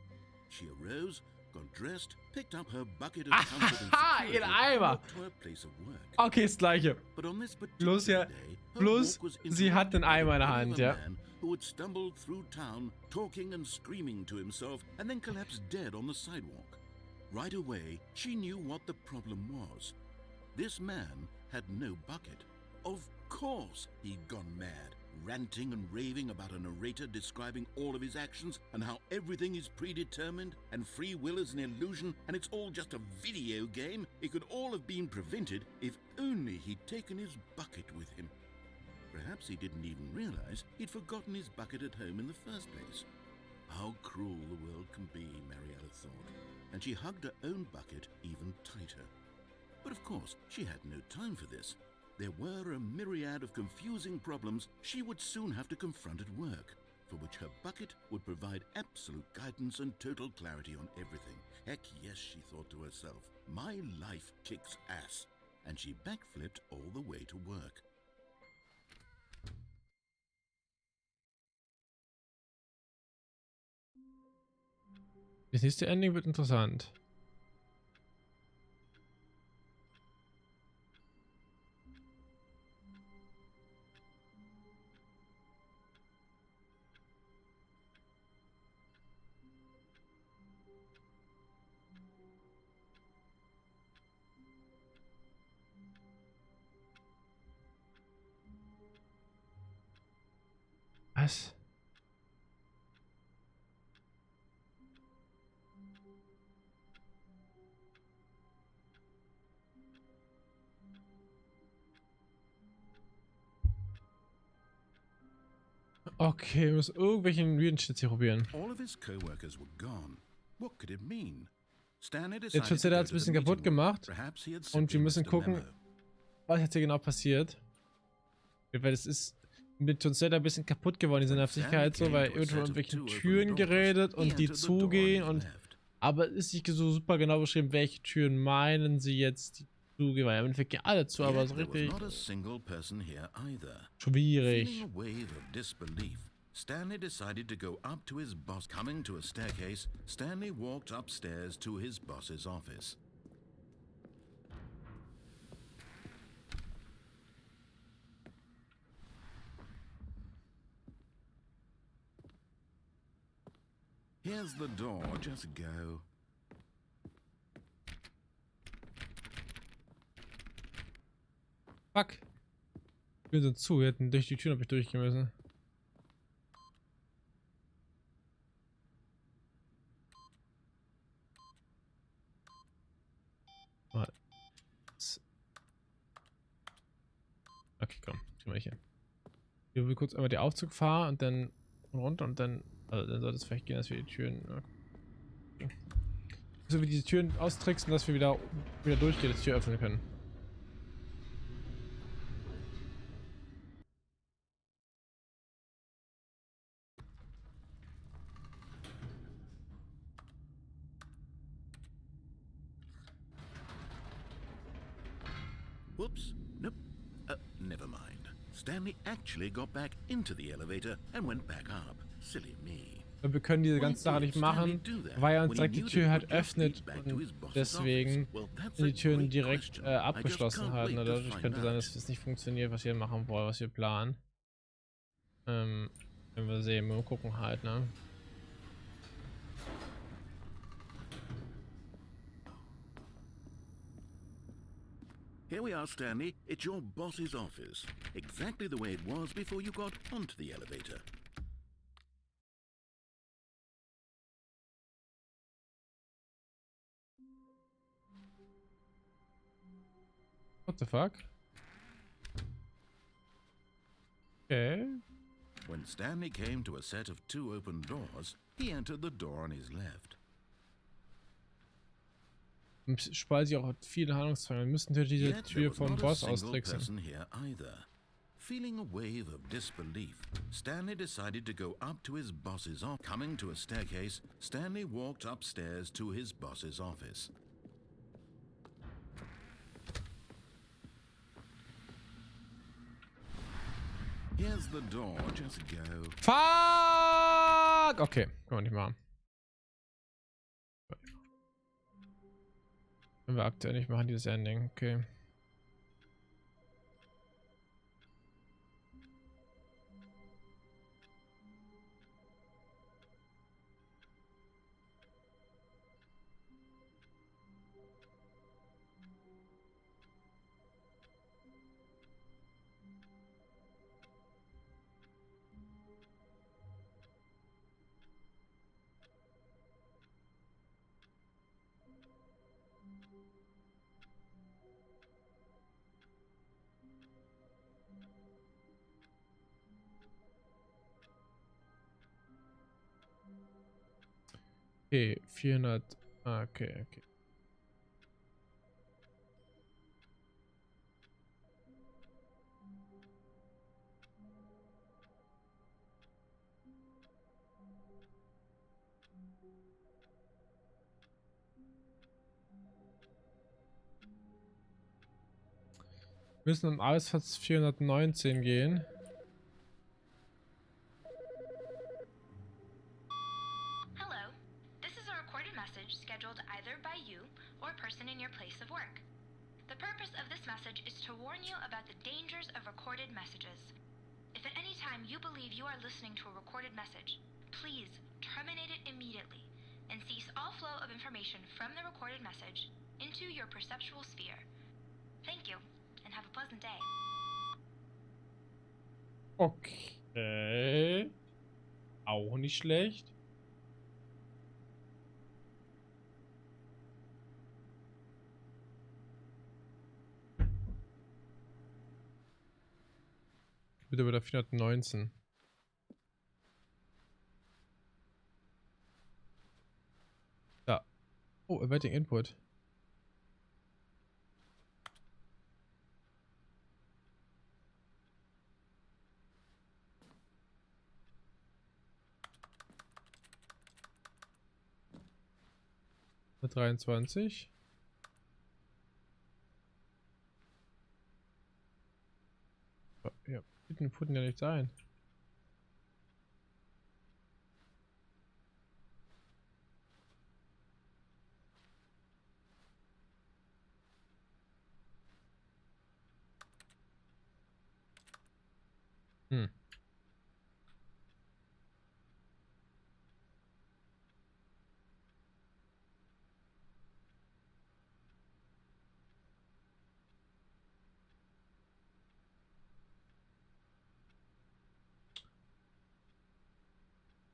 She arose, got dressed, picked up her bucket of comfort and security, and walked to her place of work. Okay, das gleiche. But on this Bloß ja, bloß sie hat den Eimer in der Hand, ja. Who had stumbled through town, talking and screaming to himself, and then collapsed dead on the sidewalk. Right away, she knew what the problem was. This man had no bucket. Of course he'd gone mad, ranting and raving about a narrator describing all of his actions and how everything is predetermined and free will is an illusion and it's all just a video game. It could all have been prevented if only he'd taken his bucket with him. Perhaps he didn't even realize he'd forgotten his bucket at home in the first place. How cruel the world can be, Mariella thought, and she hugged her own bucket even tighter. But of course, she had no time for this. There were a myriad of confusing problems she would soon have to confront at work, for which her bucket would provide absolute guidance and total clarity on everything. Heck yes, she thought to herself, my life kicks ass. And she backflipped all the way to work. Das nächste Ending wird interessant. Was? Okay, wir müssen irgendwelchen weirden Shit hier probieren. Der Translator hat es ein bisschen kaputt gemacht. Und wir müssen gucken, was jetzt hier genau passiert. Weil das ist mit Translator ein bisschen kaputt geworden, diese Nervigkeit so, weil irgendwo von irgendwelchen Türen geredet und die zugehen und. Aber es ist nicht so super genau beschrieben, welche Türen meinen sie jetzt, die zugehen, weil im Endeffekt gehen alle zu, aber so richtig schwierig. Stanley decided to go up to his boss. Coming to a staircase, Stanley walked upstairs to his boss's office. Here's the door, just go. Fuck. Wir sind zu, wir hätten durch die Tür noch durchgehen müssen. Mal. Okay, komm, kriegen wir hier. Wir will kurz einmal den Aufzug fahren und dann runter und dann. Also dann sollte es vielleicht gehen, dass wir die Türen. Okay. So wie diese Türen austricksen, dass wir wieder durchgehen, dass die Tür öffnen können. Whoops. Nope. Never mind. Stanley actually got back into the elevator and went back up. Silly me. Wir können diese ganze Sache nicht machen, weil er uns direkt die Tür halt öffnet und deswegen die Türen direkt abgeschlossen hat. Dadurch könnte sein, dass es nicht funktioniert, was wir machen wollen, was wir planen. Wenn wir sehen, wir gucken halt, ne? Here we are, Stanley. It's your boss's office. Exactly the way it was before you got onto the elevator. What the fuck? Okay. When Stanley came to a set of 2 open doors, he entered the door on his left. Speise ich auch viele Handlungszwänge. Wir müssen natürlich diese Tür vom Boss austricksen. Feeling a wave of disbelief, Stanley decided to go up to his boss's office. Coming to a staircase, Stanley walked upstairs to his boss's office. Here's the door, just go. Fuck! Okay, können wir nicht machen. Können wir aktuell nicht machen, dieses Ending. Okay. Okay, 400. Okay. Wir müssen am Arbeitsplatz 419 gehen. You believe you are listening to a recorded message, please terminate it immediately and cease all flow of information from the recorded message into your perceptual sphere. Thank you and have a pleasant day. Okay. Auch nicht schlecht. Bitte bei der 419. Da. Oh, awaiting input. Mit 23. Ja, Input ja nicht sein. Hm.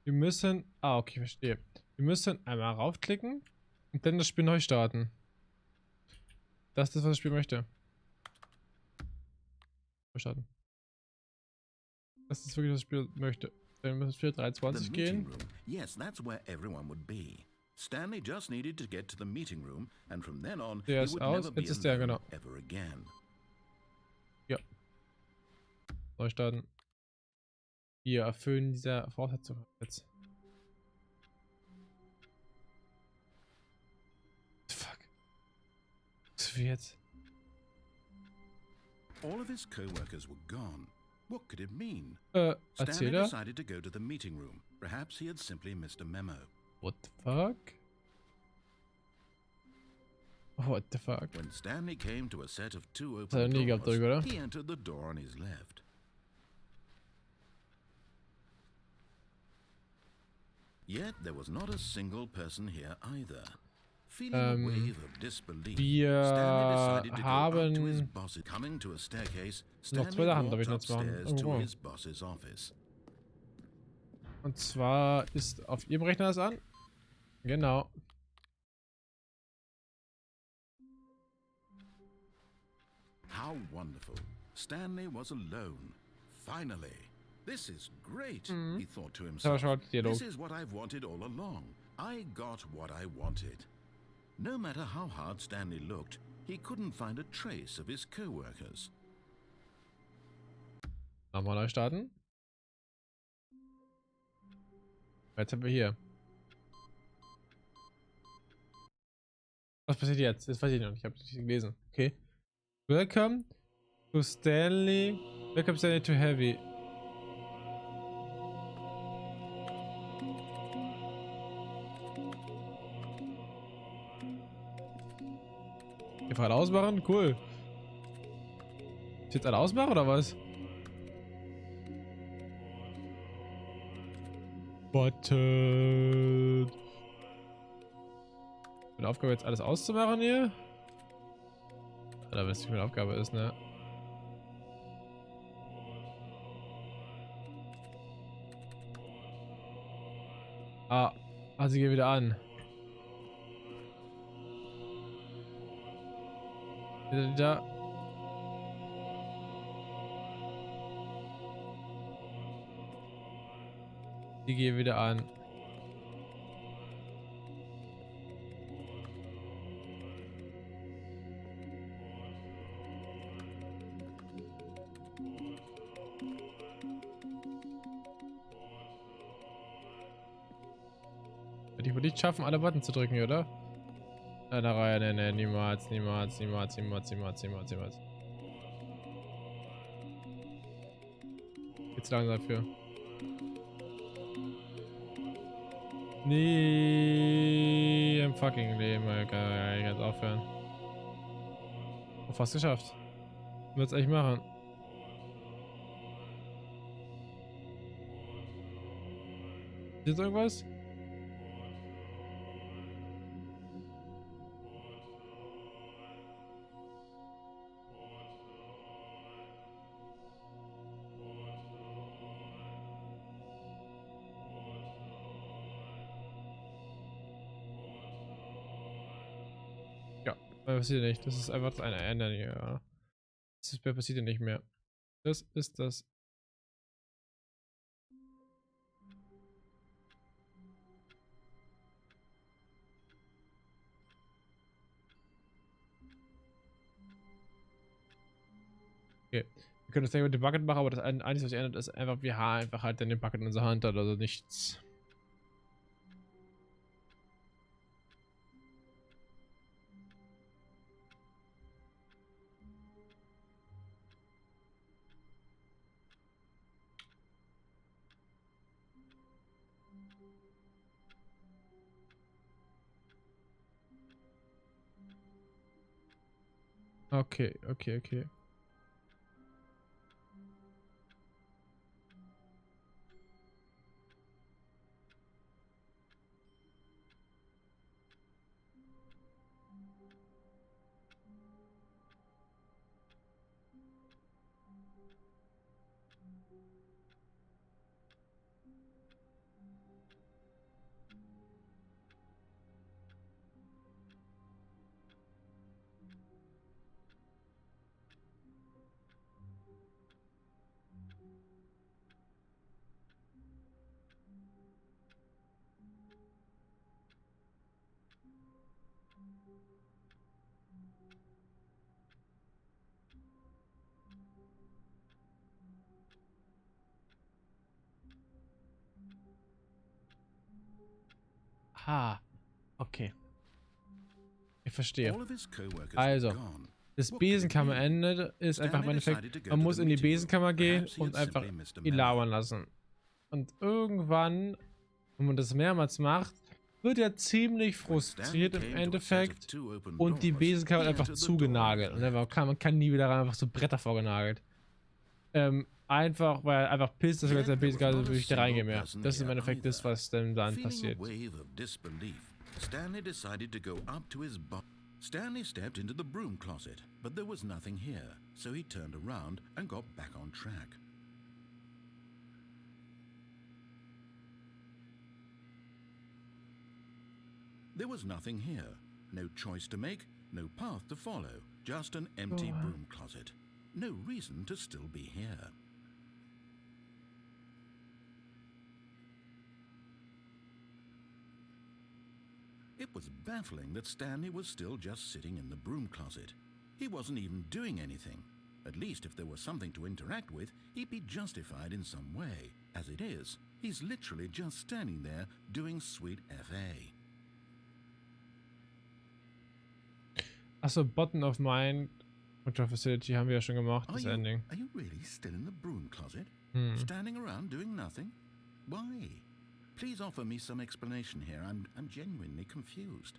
Wir müssen. Ah, okay, verstehe. Wir müssen einmal raufklicken und dann das Spiel neu starten. Das ist das, was das Spiel möchte. Neu starten. Das ist wirklich, was das Spiel möchte. Dann müssen wir 423 The meeting gehen. room. Yes, that's where everyone would be. Stanley just needed to get to the meeting room, and from then on, Der he ist would aus. never be Jetzt ist der, alone genau. ever again. Ja. Neu starten. Wir erfüllen diese Voraussetzung jetzt. Fuck. Was wir jetzt? All of his co-workers were gone. What could it mean? Stanley Erzähler? decided to go to the meeting room. Perhaps he had simply missed a memo. What the fuck? What the fuck? When Stanley came to a set of two Das hat er open nie gehabt, doors, oder? he entered the door on his left. Yet there was not a single person here either. Feeling a wave of disbelief, Stanley decided to go up to his boss. Coming to a staircase, Noch zwei Stanley Sachen darf ich walked jetzt machen. upstairs to Oh. his boss's office. Und zwar ist auf Ihrem Rechner das an. Genau. How wonderful. Stanley was alone. Finally. This is great, he thought to himself. This is what I've wanted all along. I got what I wanted. No matter how hard Stanley looked, he couldn't find a trace of his co-workers. Nochmal neu starten. Jetzt haben wir hier. Was passiert jetzt? Das weiß ich noch nicht. Ich habe es nicht gelesen. Okay. Welcome to Stanley. Welcome Stanley to Heavy. Ihr alle ausmachen? Cool. Ist jetzt alle ausmachen oder was? Button. Meine Aufgabe jetzt alles auszumachen hier? Oder was meine Aufgabe ist, ne? Sie geht wieder an. Da. Die gehen wieder an. Werde ich wohl nicht schaffen, alle Button zu drücken, oder? In der Reihe, ne, niemals, niemals, niemals, niemals, niemals, niemals, niemals. Jetzt langsam dafür. Nie im fucking Leben, kann ich jetzt aufhören. Oh, fast geschafft. Wird's echt machen. Ist jetzt irgendwas? Ja, passiert nicht. Das ist einfach das eine Ende hier. Ja. Das passiert nicht mehr. Das ist das. Okay. Wir können das gleich mit dem Bucket machen, aber das Einzige, was sich ändert, ist einfach, wir haben einfach halt dann den Bucket in unserer Hand hat, also nichts. Okay, okay, okay. Ah, okay. Ich verstehe. All of his co-workers were Also, gone. das What could it Besenkammerende ist einfach im Endeffekt, man muss in die Besenkammer gehen und einfach ihn labern lassen. Und irgendwann, wenn man das mehrmals macht, wird er ziemlich frustriert im Endeffekt und die Besenkammer einfach zugenagelt. Und man kann nie wieder rein, einfach so Bretter vorgenagelt. Einfach, weil er einfach pisst, dass er jetzt in der Besenkammer wirklich da reingeht mehr. Das ist im Endeffekt das, was dann passiert. Stanley decided to go up to his box. Stanley stepped into the broom closet, but there was nothing here, so he turned around and got back on track. There was nothing here. No choice to make, no path to follow, just an empty broom closet. No reason to still be here. It was baffling that Stanley was still just sitting in the broom closet. He wasn't even doing anything. At least if there was something to interact with, he'd be justified in some way. As it is, he's literally just standing there doing sweet FA. Achso, Button of Mind Control Facility haben wir ja schon gemacht, das Ending. Are you really still in the broom closet? Standing around doing nothing? Why? Please offer me some explanation here. I'm genuinely confused.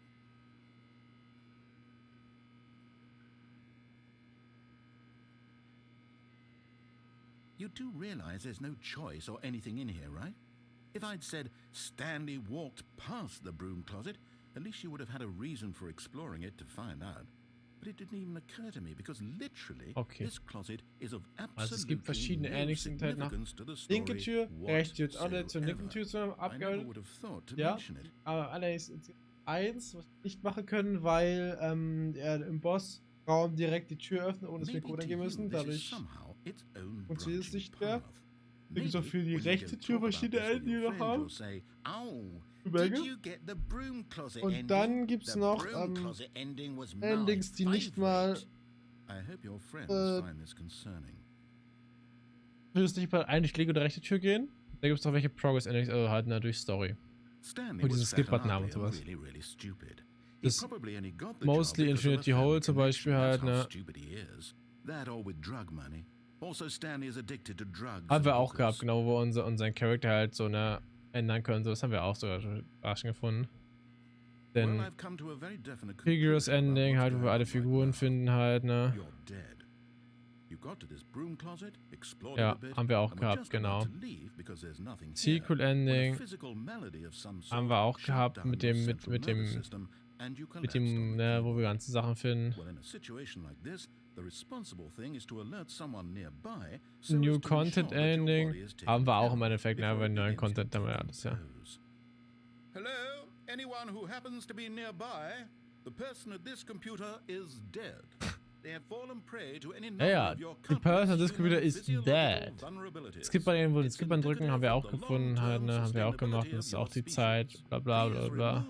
You do realize there's no choice or anything in here, right? If I'd said Stanley walked past the broom closet, at least you would have had a reason for exploring it to find out. But it didn't even occur to me because literally this closet is of Also es gibt verschiedene Endings, sind halt nach linke Tür, rechte Tür, alle zur linken Tür zu abgehalten. Ja, aber allerdings eins, was wir nicht machen können, weil er im Bossraum direkt die Tür öffnet, ohne dass wir Code eingeben müssen. Dadurch funktioniert es nicht mehr. Es gibt auch für die rechte Tür verschiedene Enden, die wir noch haben. Und dann gibt es noch Endings, die nicht mal eigentlich linke oder rechte Tür gehen. Da gibt es noch welche Progress-Endings, also halt durch Story. Und diese Skip-Button haben und sowas. Das Mostly Infinity Hole zum Beispiel halt, ne. Haben wir auch gehabt, genau, wo unseren Charakter halt so, ne, ändern können. So, das haben wir auch sogar schon gefunden. Denn Figures Ending, halt, wo wir alle Figuren finden halt, ne. Ja, haben wir auch gehabt, genau. Sequel Ending haben wir auch gehabt mit dem, ne, wo wir ganze Sachen finden. New Content Ending haben wir auch im Endeffekt, ne, wenn neuen Content haben wir alles, ja. Hello, anyone who happens to be nearby, the person at this computer is dead. They have fallen prey to any number of your die Person at this computer is dead. Skip-Button, wo den Skip-Button drücken, haben wir auch gefunden, halt, ne, haben wir auch gemacht, das ist auch die Zeit, bla bla bla bla.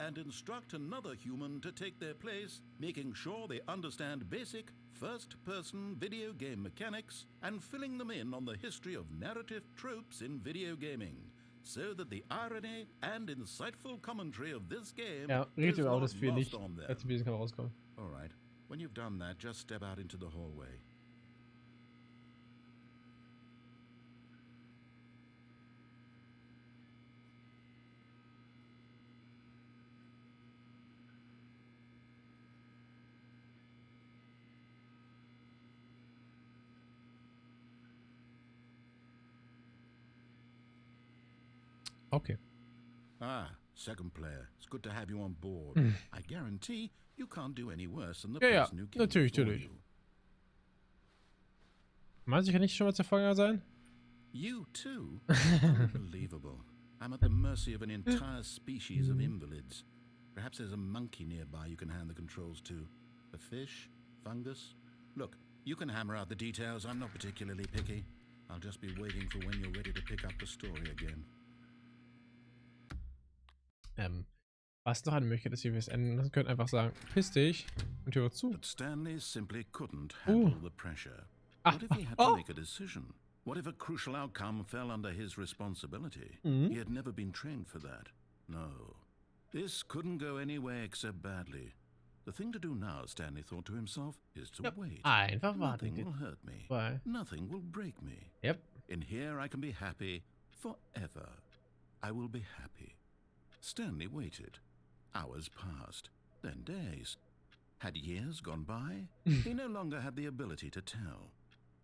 And instruct another human to take their place, making sure they understand basic first-person video game mechanics and filling them in on the history of narrative tropes in video gaming, so that the irony and insightful commentary of this game is not lost on them. All right, when you've done that, just step out into the hallway. Okay. Ah, second player. It's good to have you on board. I guarantee you can't do any worse than the Ja, person who came natürlich. before you. Meinst du, kann ich schon mal der Vorgänger sein? You too? Unbelievable. I'm at the mercy of an entire species of invalids. Perhaps there's a monkey nearby you can hand the controls to. A fish? Fungus? Look, you can hammer out the details. I'm not particularly picky. I'll just be waiting for when you're ready to pick up the story again. Was noch eine Möglichkeit ist, wie wir es ändern lassen können, einfach sagen, piss dich und hör zu. But Stanley simply couldn't handle the pressure. What if he had to make a decision? What if a crucial outcome fell under his responsibility? He had never been trained for that. No. This couldn't go anywhere except badly. The thing to do now, Stanley thought to himself, is to wait. Einfach Nothing warten. will hurt me. Bye. Nothing will break me. Yep. In here I can be happy forever. I will be happy. Stanley waited. Hours passed, then days. Had years gone by? He no longer had the ability to tell.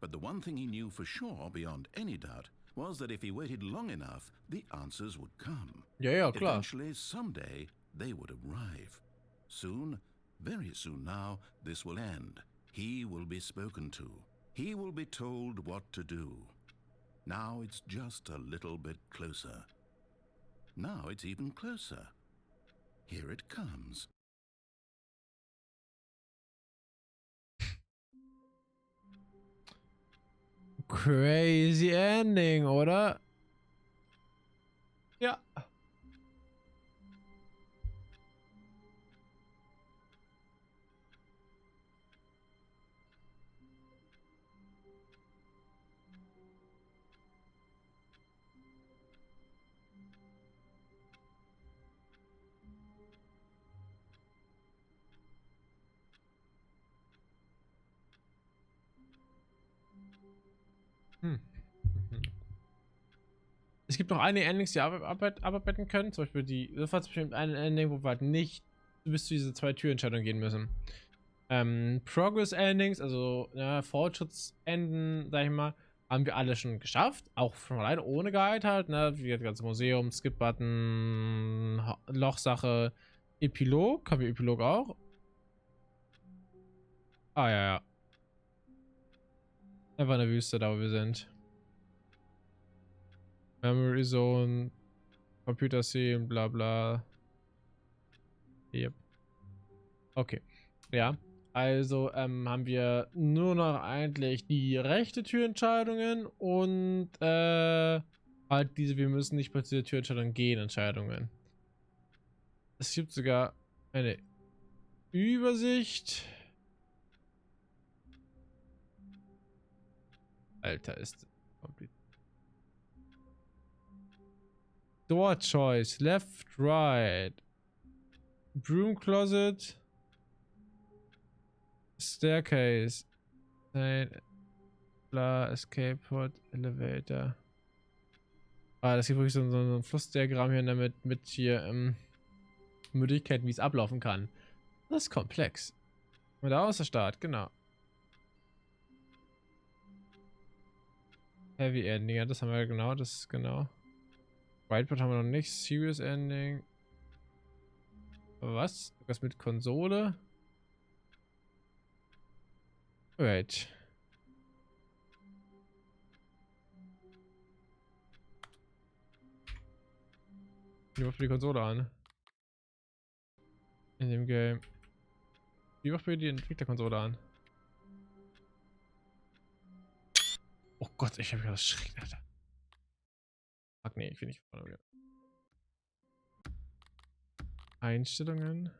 But the one thing he knew for sure, beyond any doubt, was that if he waited long enough, the answers would come. Ja, klar. Eventually, someday, they would arrive. Soon, very soon now, this will end. He will be spoken to. He will be told what to do. Now it's just a little bit closer. Now it's even closer. Here it comes. Crazy Ending, oder? Ja. Es gibt noch einige Endings, die abarbeiten können. Zum Beispiel das war bestimmt ein Ending, wo wir halt nicht bis zu diese 2 Türentscheidungen gehen müssen. Progress Endings, also Fortschrittsenden, sag ich mal, haben wir alle schon geschafft. Auch schon alleine ohne Guide halt, ne? Wie das ganze Museum, Skip-Button, Lochsache, Epilog. Haben wir Epilog auch? Ah, ja. Einfach in der Wüste, da wo wir sind. Memory Zone, Computer Scene, bla bla. Yep. Okay. Ja. Also haben wir nur noch eigentlich die rechte Türentscheidungen und halt diese, wir müssen nicht bei dieser Türentscheidung gehen, Entscheidungen. Es gibt sogar eine Übersicht. Alter, ist kompliziert. Door Choice, Left, Right, Broom Closet, Staircase, bla, Escape Pod, Elevator. Ah, das gibt wirklich so ein Flussdiagramm hier damit mit hier Möglichkeiten, wie es ablaufen kann. Das ist komplex. Und da aus der Start, genau. Heavy Ending, ja, das haben wir genau, das ist genau. Whiteboard haben wir noch nicht. Serious Ending. Was? Was mit Konsole? Right. Wie macht man die Konsole an? In dem Game. Wie macht man die Entwicklerkonsole an? Oh Gott, ich habe ja das Schreck, Alter. Fuck, nee, ich will nicht vorne wieder. Einstellungen.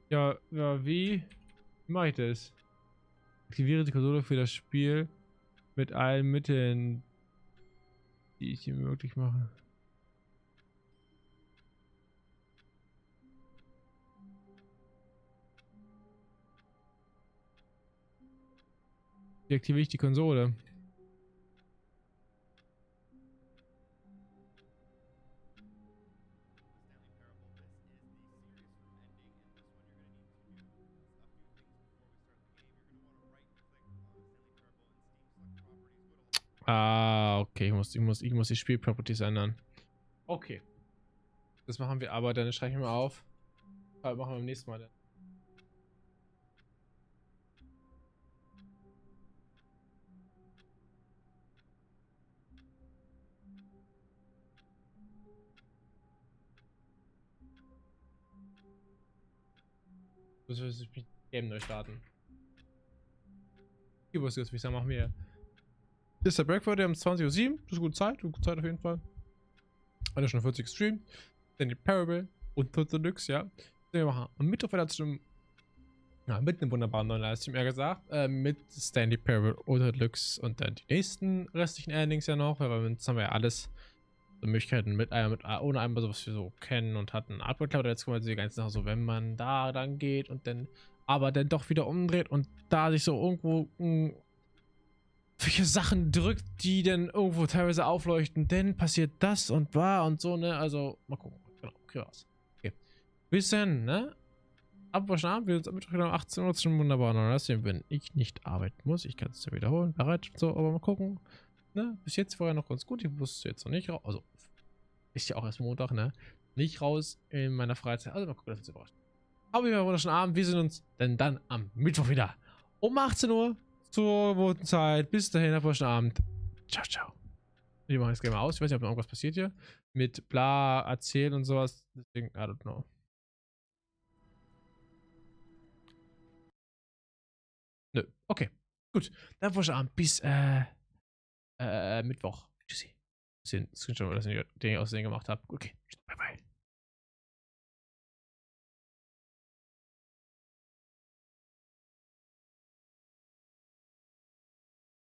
Ja, wie mache ich das? Aktiviere die Konsole für das Spiel mit allen Mitteln, die ich hier möglich mache. Deaktiviere ich die Konsole. Ah, okay. Ich muss die Spielproperties ändern. Okay. Das machen wir aber, dann schreibe ich mal auf. Aber machen wir beim nächsten Mal dann. Das ist das Game neu starten. Hier was jetzt, wie sagen, machen wir. Ist der Break heute um 20:07 Uhr. Das ist gute Zeit auf jeden Fall. Eine Stunde 40 Stream. Dann die Parable und Deluxe, ja. Wir machen am Mittwoch wieder zu mit einem wunderbaren neuen Livestream, eher gesagt, mit Stanley Parable oder Deluxe und dann die nächsten restlichen Endings ja noch, weil jetzt haben wir ja alles so Möglichkeiten ohne einmal so, was wir so kennen und hatten Artwork Cloud, jetzt kommen wir die ganzen Sachen so, wenn man da dann geht und dann aber dann doch wieder umdreht und da sich so irgendwo welche Sachen drückt, die dann irgendwo teilweise aufleuchten, denn passiert das und war und so, ne, also mal gucken, genau, okay, was. Okay. Bis dann, ne? Abwaschen Abend, wir uns am Mittwoch wieder um 18 Uhr zum wunderbaren Livestream, wenn ich nicht arbeiten muss. Ich kann es ja wiederholen, bereit, so, aber mal gucken. Ne? Bis jetzt vorher noch ganz gut. Ich wusste jetzt noch nicht raus. Also, ist ja auch erst Montag, ne? Nicht raus in meiner Freizeit. Also, mal gucken, dass wir uns überraschen. Aber wir haben wunderschönen Abend. Wir sehen uns denn dann am Mittwoch wieder. Um 18 Uhr zur gewohnten Zeit. Bis dahin, abwaschen Abend. Ciao, ciao. Wir machen jetzt gerne mal aus. Ich weiß nicht, ob noch irgendwas passiert hier. Mit bla, erzählen und sowas. Deswegen, I don't know. Nö, okay. Gut. Dann war Abend bis Mittwoch. Tschüssi. Screenshot, weil das den ich aussehen gemacht habe. Okay. Bye bye.